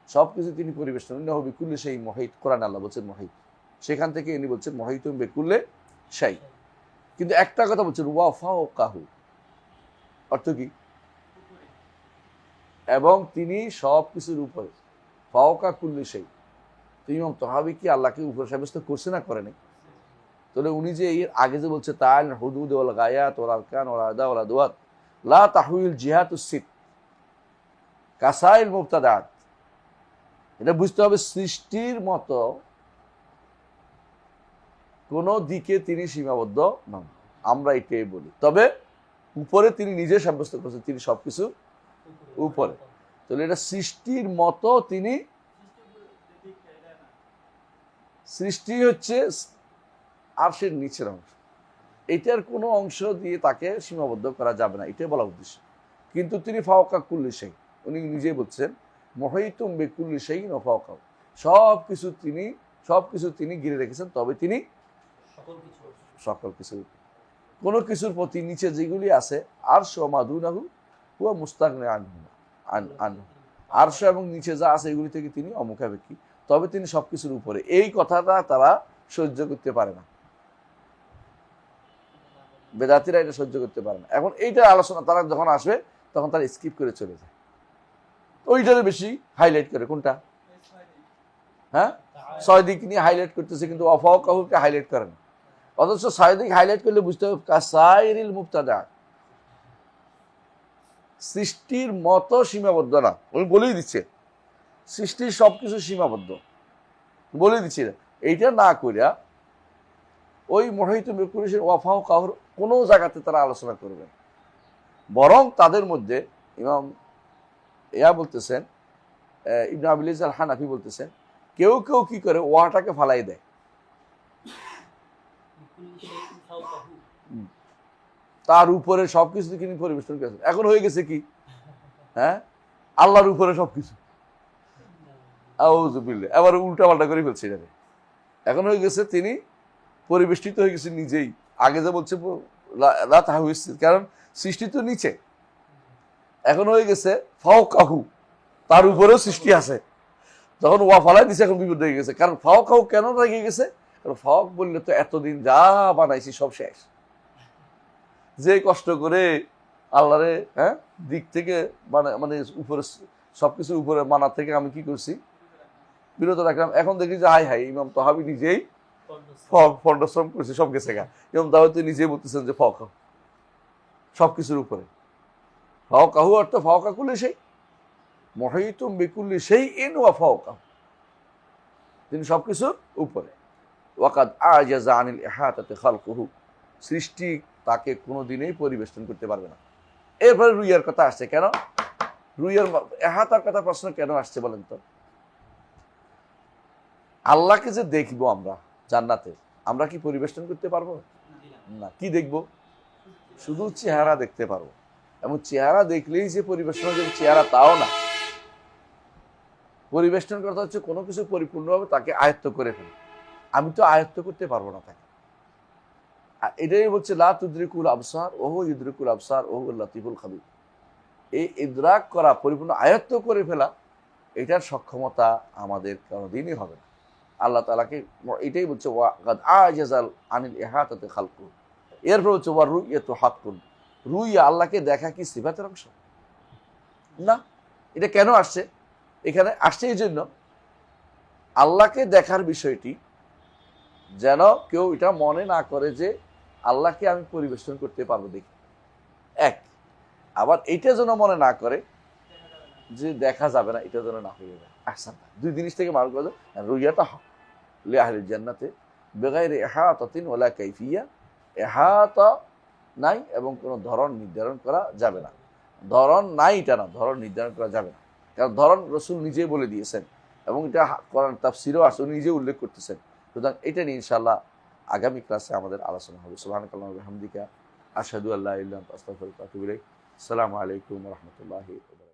সব কিছু তিনি পরিবেশন। ইন্নাহু বিকুল্লি শাইইন মুহীত, কোরআন আল্লাহ বলছেন মুহীত, সেখান থেকে ইনি বলছেন মুহীতুম বিকুল্লি শাই। কিন্তু একটা কথা বলছেন ওয়া ফাওকাহু, অর্থ কি? এবং তিনি সব কিছুর উপরে। ফাওকা কুল্লি শাই, তো ইমাম তাহাবী কি আল্লাহকে উপরে সাব্যস্ত করছে না করে নাই? তাহলে উনি যে এর আগে যে বলছে তাআল হুদুদ ওয়াল গায়াত ওয়াল আরকান ওয়াল আদা ওয়াল আদওয়াত লা তাহউইল জিহাতুস সিত কাসাইল মুবতাদাত, এটা বুঝতে হবে সৃষ্টির মতো কোন দিকে তিনি সীমাবদ্ধ নন, আমরা এটাই বলি। তবে উপরে তিনি নিজে সাব্যস্ত করছেন তিনি সবকিছু উপরে। তাহলে এটা সৃষ্টির মতো তিনি, সৃষ্টি হচ্ছে আরশের নিচের অংশ, এটার কোনো অংশ দিয়ে তাকে সীমাবদ্ধ করা যাবে না, এটাই বলা উদ্দেশ্য। কিন্তু তিনি ফাওকা কুল্লি শাই, উনি নিজেই বলছেন মুহীতুম বিকুল্লি শাইইন ওয়া ফাওকাহু, সব কিছু তিনি ঘিরে রেখেছেন, তবে তিনি সকল কিছু, কোনো কিছুর প্রতি নিচে যেগুলি আছে আরশ ওয়া মা দুনাহু হুয়া মুস্তাগনি আনহু, আরশ এবং নিচে যা আছে এগুলি থেকে তিনি অমুখাপেক্ষী, তবে তিনি সবকিছুর উপরে। এই কথাটা তারা সহ্য করতে পারে না, বেদাতিরা এটা সহ্য করতে পারে না। এখন এইটা আলোচনা তারা যখন আসবে তখন তারা স্কিপ করে চলে যায়, ওইটারে বেশি হাইলাইট করে। কোনটা? হ্যাঁ, ছয় দিক নিয়ে হাইলাইট করতেছে, কিন্তু অফাওকাহুকে হাইলাইট করে না। অথচ ছয় দিক হাইলাইট করলে বুঝতে হবে কাসাইরিল মুবতাদা, সৃষ্টির মতো সীমাবদ্ধ না। উনি বলেই দিচ্ছে সৃষ্টির সবকিছু সীমাবদ্ধ, বলে দিচ্ছে। এইটা না করিয়া ওই মুহীতুম বিকুল্লি ওয়াফাও কাহুর কোনো জায়গাতে তারা আলোচনা করবেন, বরং তাদের মধ্যে ইমাম বলতেছেন, ইবনে আবিল ইজ আল হানাফি বলতেছেন, কেউ কেউ কি করে ওয়াটাকে ফালাই দেয়, তার উপরে সবকিছু তিনি পরিবেশন করেছেন। এখন হয়ে গেছে কি? হ্যাঁ, আল্লাহর উপরে সবকিছু, আউযুবিল্লাহ, এবার উল্টা পাল্টা করে ফেলছে এটাকে। এখন হয়ে গেছে তিনি পরিবেষ্টিত হয়ে গেছে নিজেই। আগে যে বলছে কারণ সৃষ্টি তো নিচে, এখন হয়ে গেছে ফাওকাহু, তার উপরেও সৃষ্টি আছে। যখন ওয়া ফালাই দিছে এখন বিপদ হয়ে গেছে। কারণ ফাওকাহু কেন রেগে গেছে? কারণ ফাওক বললে তো এতদিন যা বানাইছি সব শেষ, যে কষ্ট করে আল্লাহরে দিক থেকে মানে উপরে সবকিছুর উপরে মানা থেকে আমি কি করছি, বিরত রাখলাম। এখন দেখি যে হাই হাই ইমাম তাহাবি নিজেই ফন্ডশ্রম করছে, সব গেছে গা। ইমাম তাহাবি তো নিজেই বলতেছেন যে ফক সবকিছুর উপরে, ফাওকাহু অর্থ ফাওকা কুল্লি সেই, মুহীতুম বিকুল্লি শাইইন ওয়া ফাওকাহু, তিনি সবকিছুর উপরে। ওয়াকাদ আজাজা আনিল ইহাতাতি খালকুহু, সৃষ্টি তাকে কোনোদিনই পরিবেষ্টন করতে পারবে না। এরপরে রুইয়ার কথা আসছে। কেন রুইয়ার ইহাতার কথা প্রশ্ন কেন আসছে বলেন তো? আল্লাহকে যে দেখবো আমরা জান্নাতে, আমরা কি পরিবেষ্টন করতে পারবো না? কি দেখবো? শুধু চেহারা দেখতে পারবো, এবং চেহারা দেখলেই যে পরিবেষ্টন যে চেহারা তাও না। পরিবেষ্টন করতে হচ্ছে কোনো কিছু পরিপূর্ণভাবে তাকে আয়ত্ত করে ফেলে। আমি তো আয়ত্ত করতে পারবো না তাকে। এটাই বলছে লা তুদরিকুল আবসার ওহু ইউদরিকুল আবসার ওহু লাতিফুল খাবির। এই ইদরাক করা, পরিপূর্ণ আয়ত্ত করে ফেলা, এটার সক্ষমতা আমাদের কোনোদিনই হবে না। আল্লাহ তাআলাকে এটাই বলছে ওয়াকাদ আজাজাল আনিল ইহাতাতি খালকু। এরপর হচ্ছে ওয়া রুইয়াতু হাক্কুন, রুইয়া আল্লাহকে দেখা কি সিফাতের অংশ না? এটা কেন আসছে? এখানে আসছে এই জন্য, আল্লাহকে দেখার বিষয়টি যেন কেউ এটা মনে না করে যে আল্লাহকে আমি পরিবেশন করতে পারবো দেখি, এক। আবার এটা যেন মনে না করে যে দেখা যাবে না, এটা যেন না হয়ে যায়। আহসান, দুই জিনিস থেকে মানুষ বলে রুইয়াটা হক লিআহলিল জান্নাতে বিগাইরি ইহাতাতিন ওয়ালা কাইফিয়া, ইহাতা নাই এবং কোনো ধরন নির্ধারণ করা যাবে না। ধরন নাই এটা না, ধরন নির্ধারণ করা যাবে না, কারণ ধরন রাসূল নিজেই বলে দিয়েছেন, এবং এটা কোরআন তাফসীরেও আছে, উনি নিজে উল্লেখ করতেছেন। সুতরাং এটা নিয়ে ইনশাআল্লাহ আগামী ক্লাসে আমাদের আলোচনা হবে। সুবহানাকাল্লাহি ওয়া বিহামদিকা আশহাদু আল্লা ইলাহা ইল্লা আনতা আস্তাগফিরুকা ওয়া আতুবু ইলাইক। আসসালামু আলাইকুম ওয়া রাহমাতুল্লাহি ওয়া বারাকাতুহু।